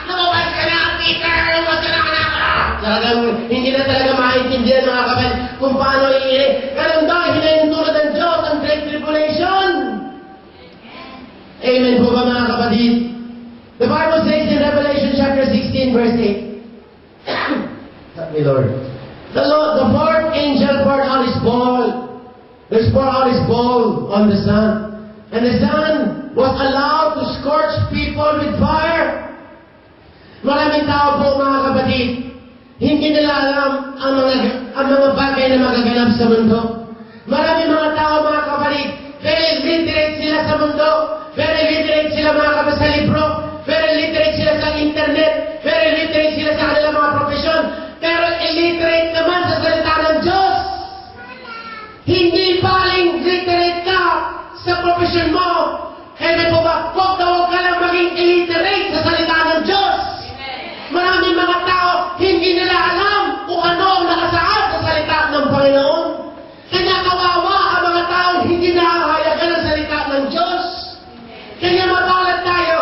Lumabas ka na, Peter! Lumabas ka na anak! Talagang hindi na talaga maintindihan mga kapatid kung paano iinig. Ganun ba, hinahintulad ng Diyos ang Great Tribulation? Amen po ba mga kapatid? The Bible says in Revelation chapter 16 verse 8, help me Lord. The fourth angel poured out his bowl. Let's pour out his bowl on the sun. And the sun was allowed to scorch people with fire. Maraming tao po mga kapatid, hindi nila alam ang mga bagay na magaganap sa mundo. Maraming mga tao mga kapatid, very literate sila sa mundo, very literate sila mga kapatid sa libro, very literate sila sa internet, very literate sila sa kanilang mga profesyon, pero illiterate naman sa salita ng Diyos. Hindi baling literate ka sa profesyon mo. Amen po ba? Huwag ka lang maging illiterate sa salita ng Diyos. Maraming mga tao, hindi nila alam kung ano ang nakasaad sa salita ng Panginoon. Kaya kawawa ang mga tao hindi nahahayagan ang salita ng Diyos. Kaya mabalat tayo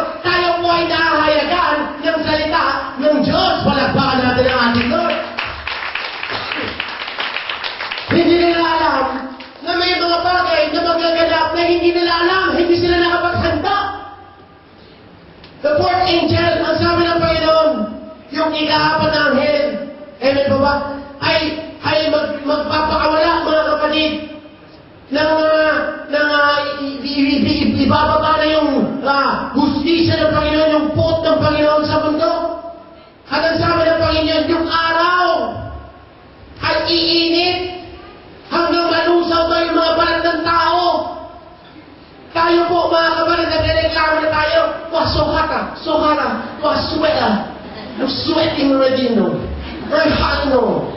po ay nahahayagan ng salita ng Diyos. Palagpakan natin ang ating Lord. Hindi nila alam na may mga bagay na magaganap na hindi nila alam, hindi sila nakapaghanda. The fourth angel, ang sabi ng Panginoon, yung ika-4 na anghel, amen po ba, ay magpapakawala mga kapatid ng ibababa na yung hustisya ng Panginoon, yung pot ng Panginoon sa mundo. At ang sabi ng Panginoon, yung araw ay iinit hanggang malusaw ba yung mga balat ng tao. Tayo po mga kapatid, nagreklamo na tayo, so hot, sweat I'm sweating already, no? I'm hot, no?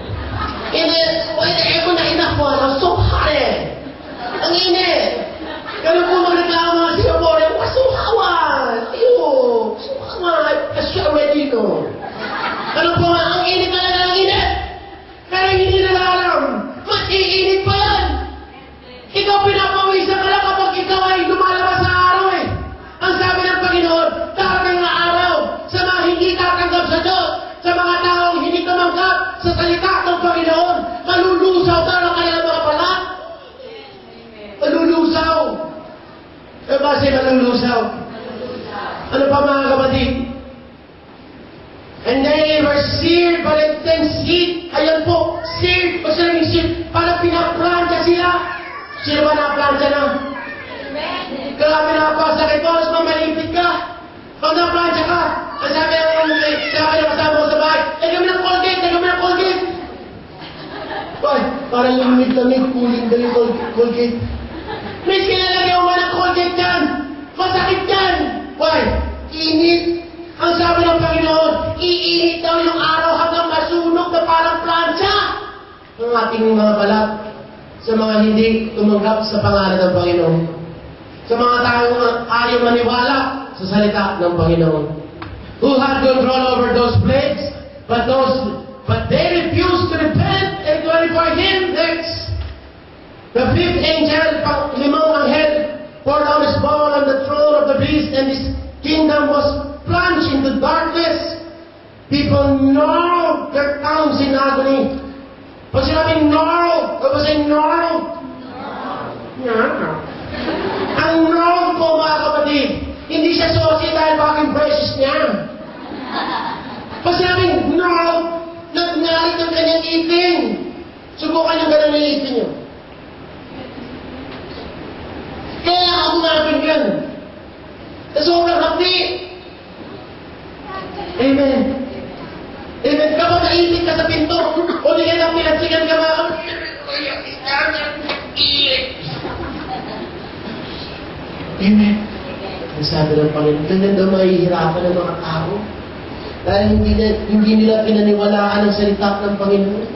And then, ewan na ina po, so hot eh. Ang init. Kaya po magreklamo mga Singapore, so hot. Ayo, so hot. I sweat already, no? Ano po nga, ang init talaga ng init. Kaya hindi nila alam, mag-iinit pa yan. Ikaw pinapawisan ka lang kapag ikaw ay lumalabas sa araw eh. Ang sabi ng Panginoon, darating na araw sa mga hindi tatanggap sa Diyos, sa mga taong hindi tumanggap sa salita ng Panginoon, malulusaw ka ng kanilang mga balat. Malulusaw. Ano pa mga kapatid? And they were seared by intense heat. Ayan po, seared. Pag sinabing seared, parang pinaplantya sila. Sino ba naplantya na? Grabe na pa, sakit po, mas mamalipit ka. Pag naplantya ka, ang sabi ng kasama ko sa bahay, kami ng Colgate. Why? Parang lumit-lamig, cooling daw yung Colgate. Miss, kinalagyan mo ng Colgate dyan. Masakit dyan. Why? Init. Ang sabi ng Panginoon, iinit daw yung araw hanggang masunog na parang plancha. Ang ating mga balat sa mga hindi tumanggap sa pangalan ng Panginoon. Sa mga taong ayaw maniwala sa salita ng Panginoon. Who had control over those plagues, but they refused to repent and glorify Him. Next, the fifth angel, limang anghel, poured out his bowl on the throne of the beast, and his kingdom was plunged into darkness. People gnarled their tongues in agony. Pag sinabing gnarled, what was it gnarled? Ang gnarled po mga kapatid, hindi siya susi dahil bakit precious niya. Pag sinabing gnarled, nagnalit ang kanyang ipin. Subukan yung ganun ng ipin niyo. Kaya ako gumapin yan. Sa sobrang hapdi. Amen. Amen. Kapag naipit ka sa pinto, o di ka pinagsigan ka mga Amen. Ang sabi ng Panginoon, ganyan daw mahihirapan ng mga tao. Dahil hindi nila pinaniwalaan ang salita ng Panginoon.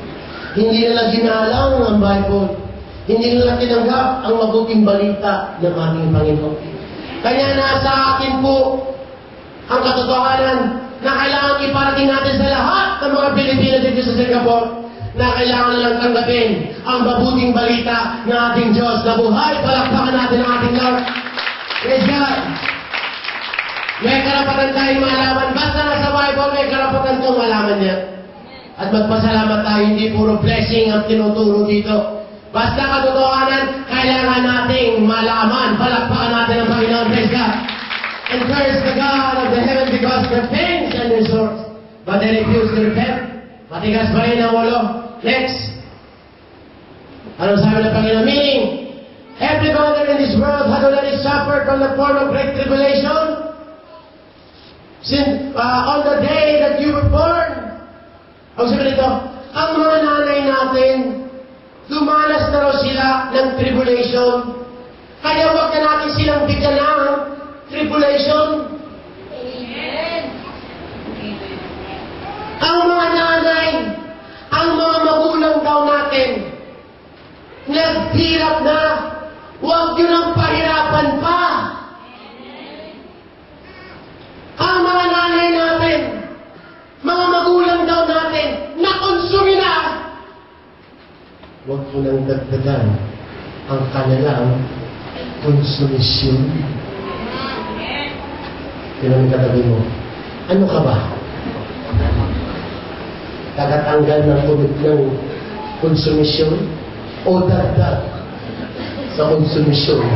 Hindi nila ginalang ang Bible. Hindi nila tinanggap ang mabuting balita ng ating Panginoon. Kaya nasa atin po ang katotohanan na kailangan iparating natin sa lahat ng mga Pilipino dito sa Singapore na kailangan lang tanggapin ang mabuting balita ng ating Diyos na buhay. Palakpakan natin ang ating Lord. Praise God. May karapatan tayong malaman. Basta nasa Bible, may karapatan itong malaman niya. At magpasalamat tayo, hindi puro blessing ang tinuturo dito. Basta katotohanan, kailangan nating malaman. Palakpakan natin ang Panginoon. Praise God. And curse the God of the heaven because their pains and their swords. But they refuse to repent. Matigas pa rin ang ulo. Next. Anong sabi ng Panginoon? Meaning, every mother in this world had already suffered from the form of great tribulation. Since on the day that you were born. Ang sabi nito, ang mga nanay natin, dumanas na raw sila ng tribulation. Kaya huwag na natin silang bigyan ng tribulation. Amen. Ang mga nanay, ang mga magulang daw natin, naghirap na, huwag nyo nang pahirapan pa. Ang mga nanay natin, mga magulang daw natin, nakonsumi na. Huwag mo nang dagdagan ang kanilang konsumisyon. Tinanong katabi mo, ano ka ba? Tagatanggal ng tulog ng konsumisyon o dagdag sa konsumisyon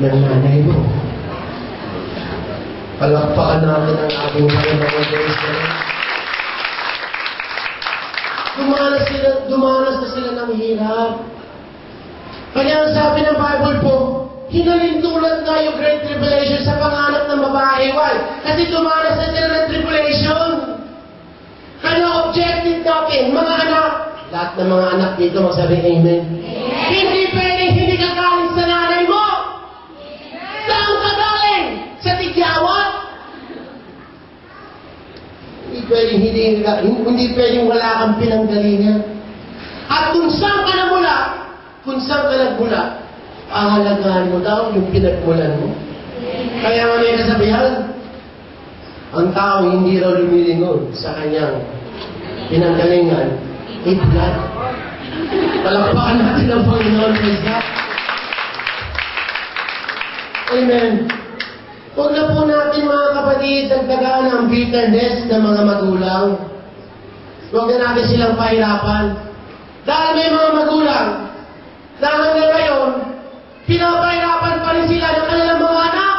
ng nanay mo? Palakpakan natin ang ating Panginoon Diyos. Dumanas na sila ng hirap. Kaya ang sabi ng Bible po, hinalintulan nga yung Great Tribulation sa panganap ng babae. Why? Kasi dumanas na sila ng tribulation. Kaya objective natin, mga anak, lahat ng mga anak dito magsabi amen. Hindi pwedeng hindi ka galing sa nanay mo. Saan ka galing? Sa tigyawat? Hindi pwedeng wala kang pinanggalingan. At kung saan ka nagmula, ahalagaan mo daw yung pinagmulan mo. Kaya nga may kasabihan, ang tao hindi raw lumilingon sa kanyang pinanggalingan, blood. Palakpakan natin ang Panginoon. Praise God. Amen. Huwag na po natin mga kapatid, dagdagan ang bitterness ng mga magulang. Huwag na natin silang pahirapan. Dahil may mga magulang na hanggang ngayon, pinapahirapan pa rin sila ng kanilang mga anak.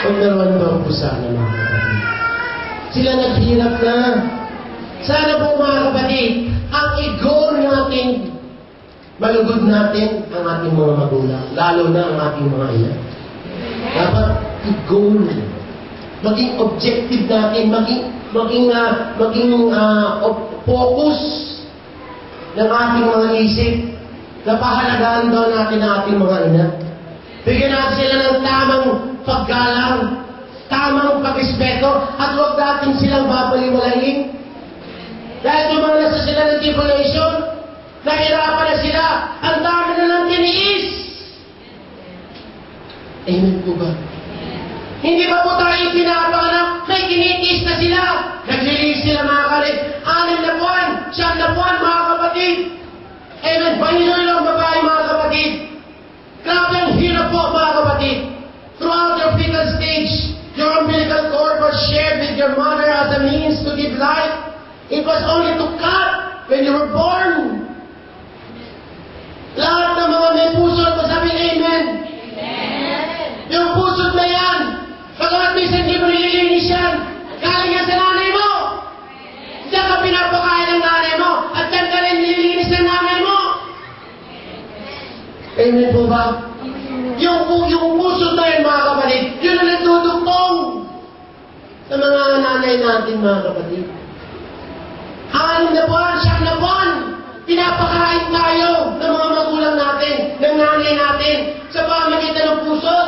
Huwag naman daw po sana mga kapatid. Sila naghirap na. Sana po mga kapatid, ang i-goal natin, malugod natin ang ating mga magulang, lalo na ang ating mga ina. Dapat i-goal. Maging objective natin, maging focus ng ating mga isip na pahalagaan daw natin ang ating mga ina. Bigyan natin sila ng tamang paggalang, tamang pag-respeto, at huwag natin silang babaliwalain. Dahil dumanas na sila ng tribulation, nahirapan na sila, ang dami na lang tiniis. Amen po ba? Hindi ba po tayo pinapanganak? May kinitiis na sila. Naglilis sila mga kalit. 6 na buwan, 7 na buwan mga kapatid. Amen. Panginoon lang babae mga kapatid. Grabe ang hirap po mga kapatid. Throughout your fetal stage, your umbilical cord was shared with your mother as a means to give life. It was only to cut when you were born. Lahat ng mga may puso at masabing amen. Yung puso na yan, pagkamat minsan hindi mo nililinis yan, galing yan sa nanay mo. Diyan ka pinapakain ng nanay mo, at diyan ka rin nililinis ng nanay mo. Amen po ba? Yung puso na yan mga kapatid, yun ang nagtutugtong sa mga nanay natin mga kapatid. 6 na buwan, 7 na buwan, pinapakain tayo ng mga magulang natin, ng nanay natin, sa pamagitan ng puso.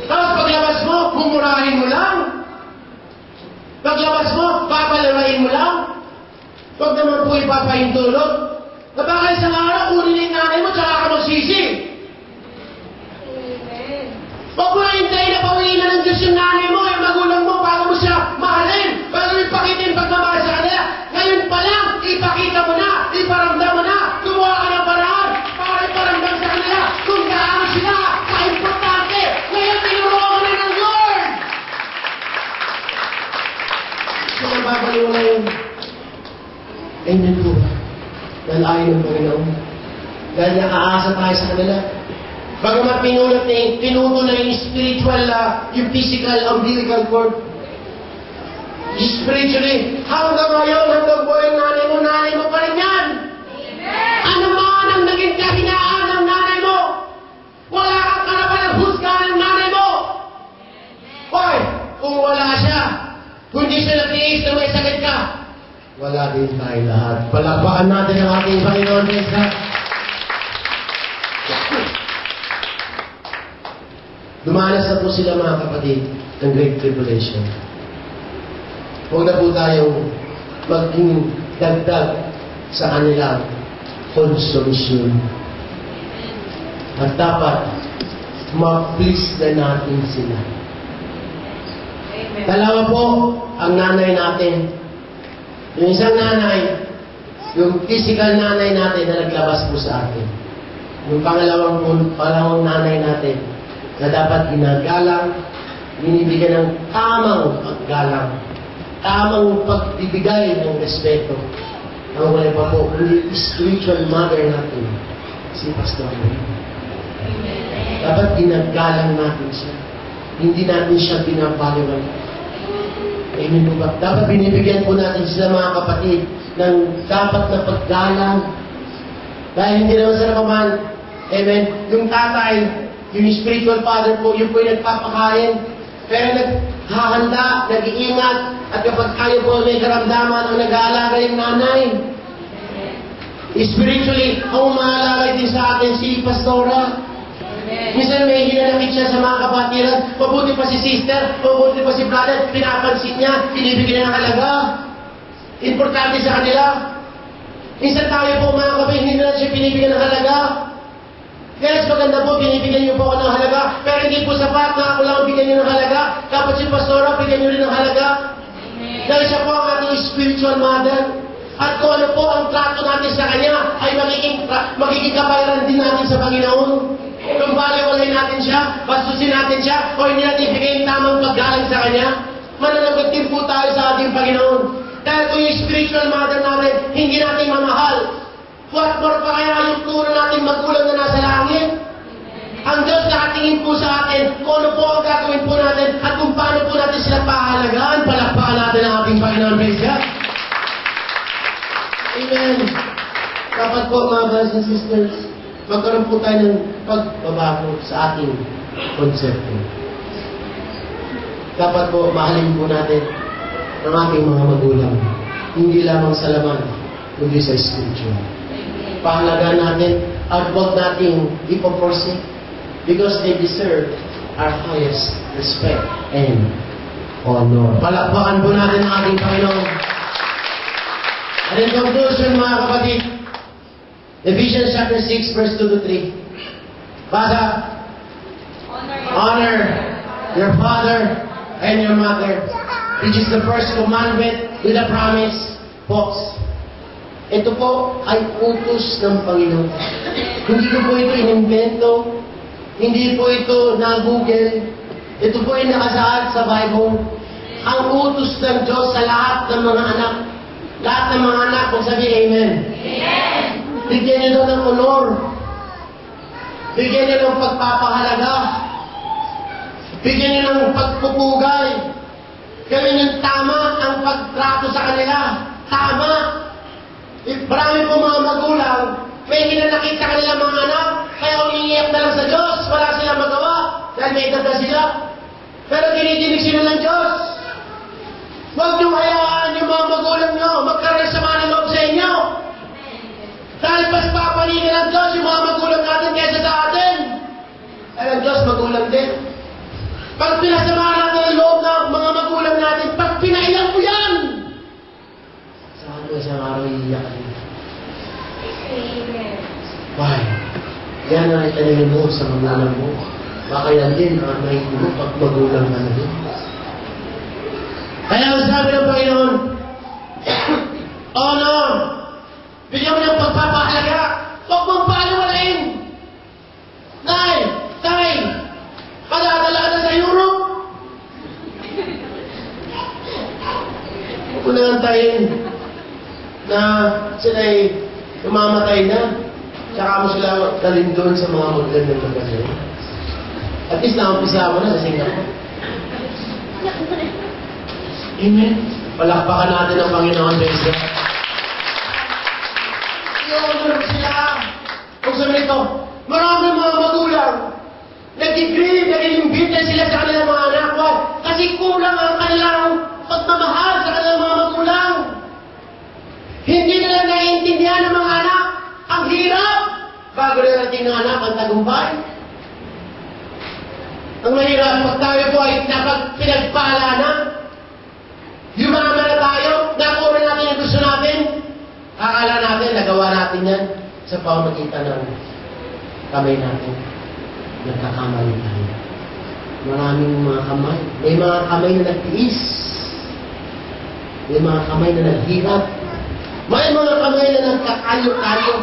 Tapos paglabas mo, mumurahin mo lang. Paglabas mo, papalarain mo lang. Huwag naman po ipapahintulot. Na baka isang araw, kunin yung nanay mo, tsaka ka magsisi. Huwag mo hintayin na pawili na ng Diyos yung nanay mo, yung magulang mo, bago mo siya mahalin, bago mo ipakita yung pagmamahal sa kanila. Ngayon pa lang, ipakita mo na, iparamdam mo na, gumawa ka ng paraan, para iparamdam sa kanila kung gaano sila ka-importante. Ngayon, tinuruan mo na ng Lord. Sila babaliw na yun. Amen po. Dahil ayaw ng Panginoon. Dahil nakaasa tayo sa kanila. Bagamat pinuto na yung spiritual, yung physical, umbilical cord. Spiritually, hanggang ngayon, hanggang buhay nanay mo pa rin yan. Ano man ang naging kahinaan ng nanay mo, wala kang karapan ng husgahan ng nanay mo. Why? Kung wala siya, kung di siya natiis na may sakit ka, wala din tayo lahat. Palakpakan natin ang ating Panginoon. Dumanas na po sila mga kapatid ng Great Tribulation. Huwag na po tayong maging dagdag sa kanilang consumption. At dapat ma-please na natin sila. Dalawa po ang nanay natin. Yung isang nanay, yung physical nanay natin na naglabas po sa atin. Yung pangalawang nanay natin na dapat ginagalang, binibigyan ng tamang paggalang, tamang pagbibigay ng respeto. Ang wala pa po, kundi spiritual mother natin, si Pastor Ray. Dapat ginagalang natin siya. Hindi natin siya pinapaliwan. Amen po ba? Dapat binibigyan po natin sila mga kapatid ng dapat na paggalang. Dahil hindi naman sa nakaman, amen, yung tatay, yung spiritual father po, yung po yung nagpapakain. Pero naghahanda, nag-iingat, at kapag kayo po may karamdaman ang nag-aalaga yung nanay. Spiritually, ang umaalala din sa atin si Pastora. Minsan may hinanakit siya sa mga kapatiran, mabuti pa si sister, mabuti pa si brother, pinapansin niya, pinibigyan ng halaga. Importante sa kanila. Minsan tayo po mga kapatid, hindi na siya pinibigyan ng halaga. Yes, maganda po, binibigyan niyo po ako ng halaga, pero hindi po sapat na ako lang bigyan niyo ng halaga. Dapat si Pastora, bigyan niyo rin ng halaga. Dahil siya po ang ating spiritual mother. At kung ano po ang trato natin sa Kanya, ay magiging kabayaran din natin sa Panginoon. Kung baliwalay natin siya, bastusin natin siya, o hindi natin ibigay yung tamang paggalang sa Kanya, mananagot din po tayo sa ating Panginoon. Dahil kung yung spiritual mother natin, hindi natin mamahal, what more pa kaya yung turo natin magulang na nasa langit? Ang Diyos nakatingin po sa atin kung ano po ang gagawin po natin at kung paano po natin sila pahalagaan. Palakpakan natin ang ating Panginoon. Praise God. Amen. Dapat po mga brothers and sisters, magkaroon po tayo ng pagbabago sa ating konsepto. Dapat po mahalin po natin ang ating mga magulang. Hindi lamang sa laman, kundi sa spiritual. Pahalagaan natin at huwag nating ipoporsik because they deserve our highest respect and honor. Palakpakan po natin ang ating Panginoon. And in conclusion, mga kapatid, Ephesians chapter 6, verse 2 to 3. Basa, honor your father and your mother, which is the first commandment with a promise. Folks, ito po ay utos ng Panginoon. Hindi ko po ito inimbento. Hindi po ito na-google. Ito po ay nakasaad sa Bible. Ang utos ng Diyos sa lahat ng mga anak. Lahat ng mga anak, kung sabi, Amen. Amen. Bigyan niyo ng honor. Bigyan niyo ng pagpapahalaga. Bigyan niyo ng pagpupugay. Gawin yung tama ang pagtrato sa kanila. Tama. Marami po mga magulang, may hinanakit sa kanilang mga anak, kaya umiiyak na lang sa Diyos, wala silang magawa, dahil may edad na sila. Pero dinidinig sila ng Diyos. Huwag niyong hayaan yung mga magulang niyo, magkaroon sa mga loob sa inyo. Dahil mas papaningin ng Diyos yung mga magulang natin kaysa sa atin. Ay ang Diyos magulang din. Pag pinasamahan natin ang loob ng mga magulang natin, pag pinailang mo yan, saan ko isang araw iiyak niya? Amen. Why? Yan ang itaningin mo sa magulang mo. Baka yan din ang nahihig mo pag magulang ka na din. Kaya ang sabi ng Panginoon, honor, bigyan mo ng pagpapahalaga, huwag mong paliwalain. Nay, tay, padadala na sa Europe. Huwag ko na antayin na sila'y umamatay na. Tsaka mo sila dalhin doon sa mga magandang magazine. At least naumpisa mo na sa Singapore. Amen. Palakpakan natin ang Panginoon. I-honor sila. Kung sabi nito, maraming mga magulang nag-degree, nag-imbit na sila sa kanilang mga anak. Kasi kulang ang kanilang pagmamahal sa kanilang mga magulang. Hindi nila naiintindihan ng mga anak. Ang hirap. Bago na natin ng anak ang tagumpay. Ang mahirap, pag tayo po ay pinagpala na, yumaman na tayo, nakuha natin yung gusto natin, akala natin, nagawa natin yan sa pamamagitan ng kamay natin. Nagkakamali tayo. Maraming mga kamay. May mga kamay na nagtiis. May mga kamay na naghirap. May mga kamay na nagkakayo-kayo.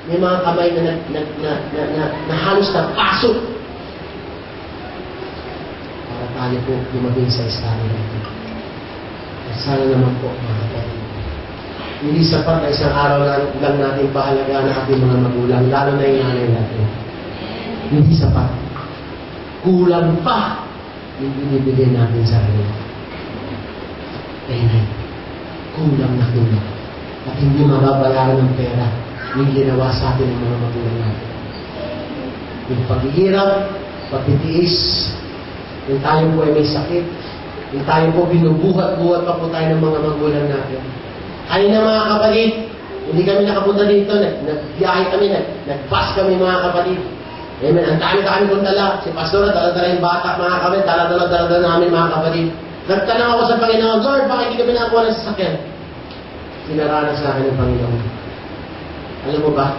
May mga kamay na halos na pasok. Para tayo po lumabing sa estado natin. Sana naman po, mga kapatid. Hindi sapat na isang araw lang natin pahalagaan ang ating mga magulang, lalo na yung nanay natin. Hindi sapat. Kulang pa yung binibigay natin sa kanila. Amen. Kulang na kulang. At hindi mababayaran ng pera yung ginawa sa atin ng mga magulang natin. Yung paghihirap, pagtitiis, yung tayo po ay may sakit, yung tayo po binubuhat-buhat pa po tayo ng mga magulang natin. Kanina mga kapatid, hindi kami nakapunta dito, nagbiyahe kami, nag-bus kami mga kapatid. Amen. Ang dami kami kung dala. Si Pastor, dala-dala yung bata mga kapatid, dala-dala namin mga kapatid. Nagtanong ako sa Panginoon, Lord, bakit hindi kami nakakuha ng sasakyan? Sinaranas sa akin ng Panginoon. Alam mo ba?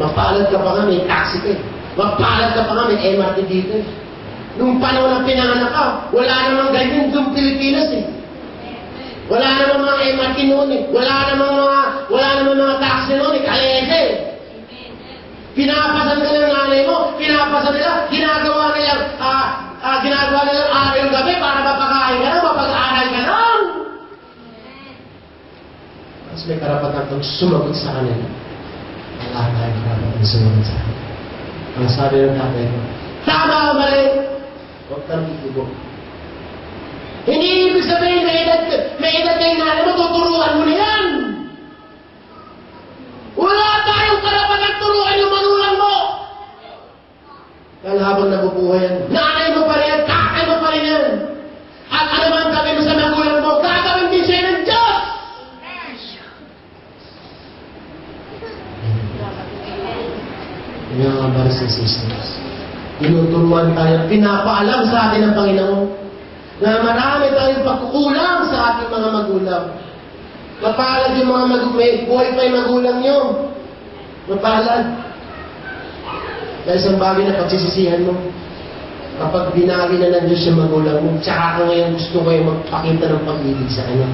Mapalad ka pa nga, may taxi ka. Mapalad ka pa nga, may MRT dito. Nung panahon ng pinanganak ka, wala namang ganyan doon Pilipinas eh. Wala namang mga MRT noon eh. Wala namang mga taxi noon eh. Kalese eh. Pinapasan ka ng nanay mo, pinapasan nila, ginagawa nila araw yung gabi para mapakain ka na, mapag-aaral ka lang. Mas may karapatan kang sumagot sa kanila. Wala tayong karapatan sumagot sa kanila. Ang sabi ng tatay ko, tama o mali? Huwag kang ikibo. Hindi ibig sabihin may edad na yung nanay mo, tuturuan mo na yan. Wala tayong karapatan turuan yung manulang mo. Dahil habang nabubuhay yan, nanay mo pa rin, tatay mo pa rin yan. At ano man sabi mo sa magulang mo, gagawin din siya ng Diyos. Yung mga brothers and sisters, tinuturuan tayo, pinapaalam sa atin ng Panginoon na marami tayong pagkukulang sa ating mga magulang. Mapalad yung mga buhay pa yung magulang nyo. Mapalad. Dahil isang bagay na pagsisisihan mo, kapag binagi na ng Diyos yung magulang mo, tsaka ka ngayon gusto ko yung magpakita ng pag-ibig sa Kanya.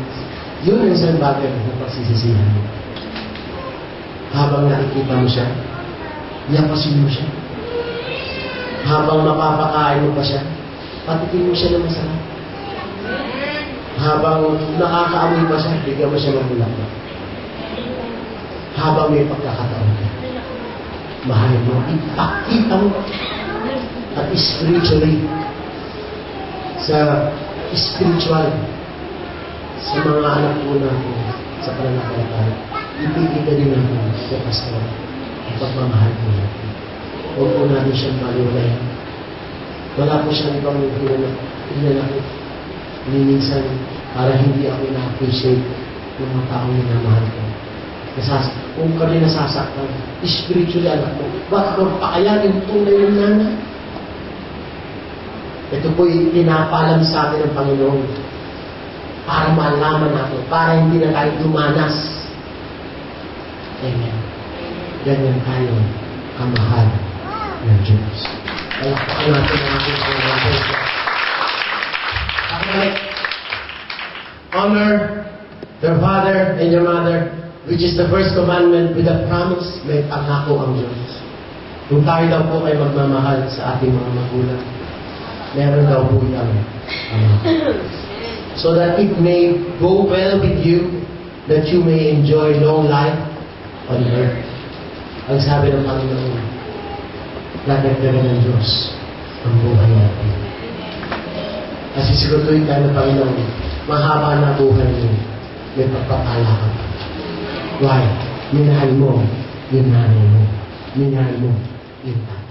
Yun ang isang bagay na pagsisisihan mo. Habang nakikita mo siya, yapasin mo siya. Habang mapapakain mo pa siya, patikin mo siya ng masarap. Habang nakakaamoy pa siya, bigyan mo siya ng bulaklak. Habang may pagkakataon ka, mahalin mo, ipakita mo. At spiritually, sa spiritual, sa mga anak po natin, sa pananampalataya, ipigil din natin sa pastor ang pagmamahal po natin. Huwag po natin siyang maliwalayan. Wala po siyang ibang hinanakit. Minsan, para hindi ako na-appreciate ng mga taong minamahal ko. Kung kami nasasaktan, spiritually anak mo, bakit mo pakayanin tunay ng nanay? Ito po yung pinapalam sa atin ng Panginoon para malaman natin, para hindi na tayo dumanas. Amen. Ganyan tayo kamahal ng Diyos. Palakpakan natin ang ating Panginoon. Okay. Honor your father and your mother, which is the first commandment with a promise. May pangako ang Diyos. Kung tayo daw po ay magmamahal sa ating mga magulang, meron daw po yung so that it may go well with you, that you may enjoy long life on earth. Ang sabi ng Panginoon, lalagdagan ng Diyos ang buhay natin. Kasi siguraduhin tayo ng Panginoon, mahaba na buhay mo, may pagpapala ka. Why? Minahal mo yung nanay mo. Minahal mo yung tatay.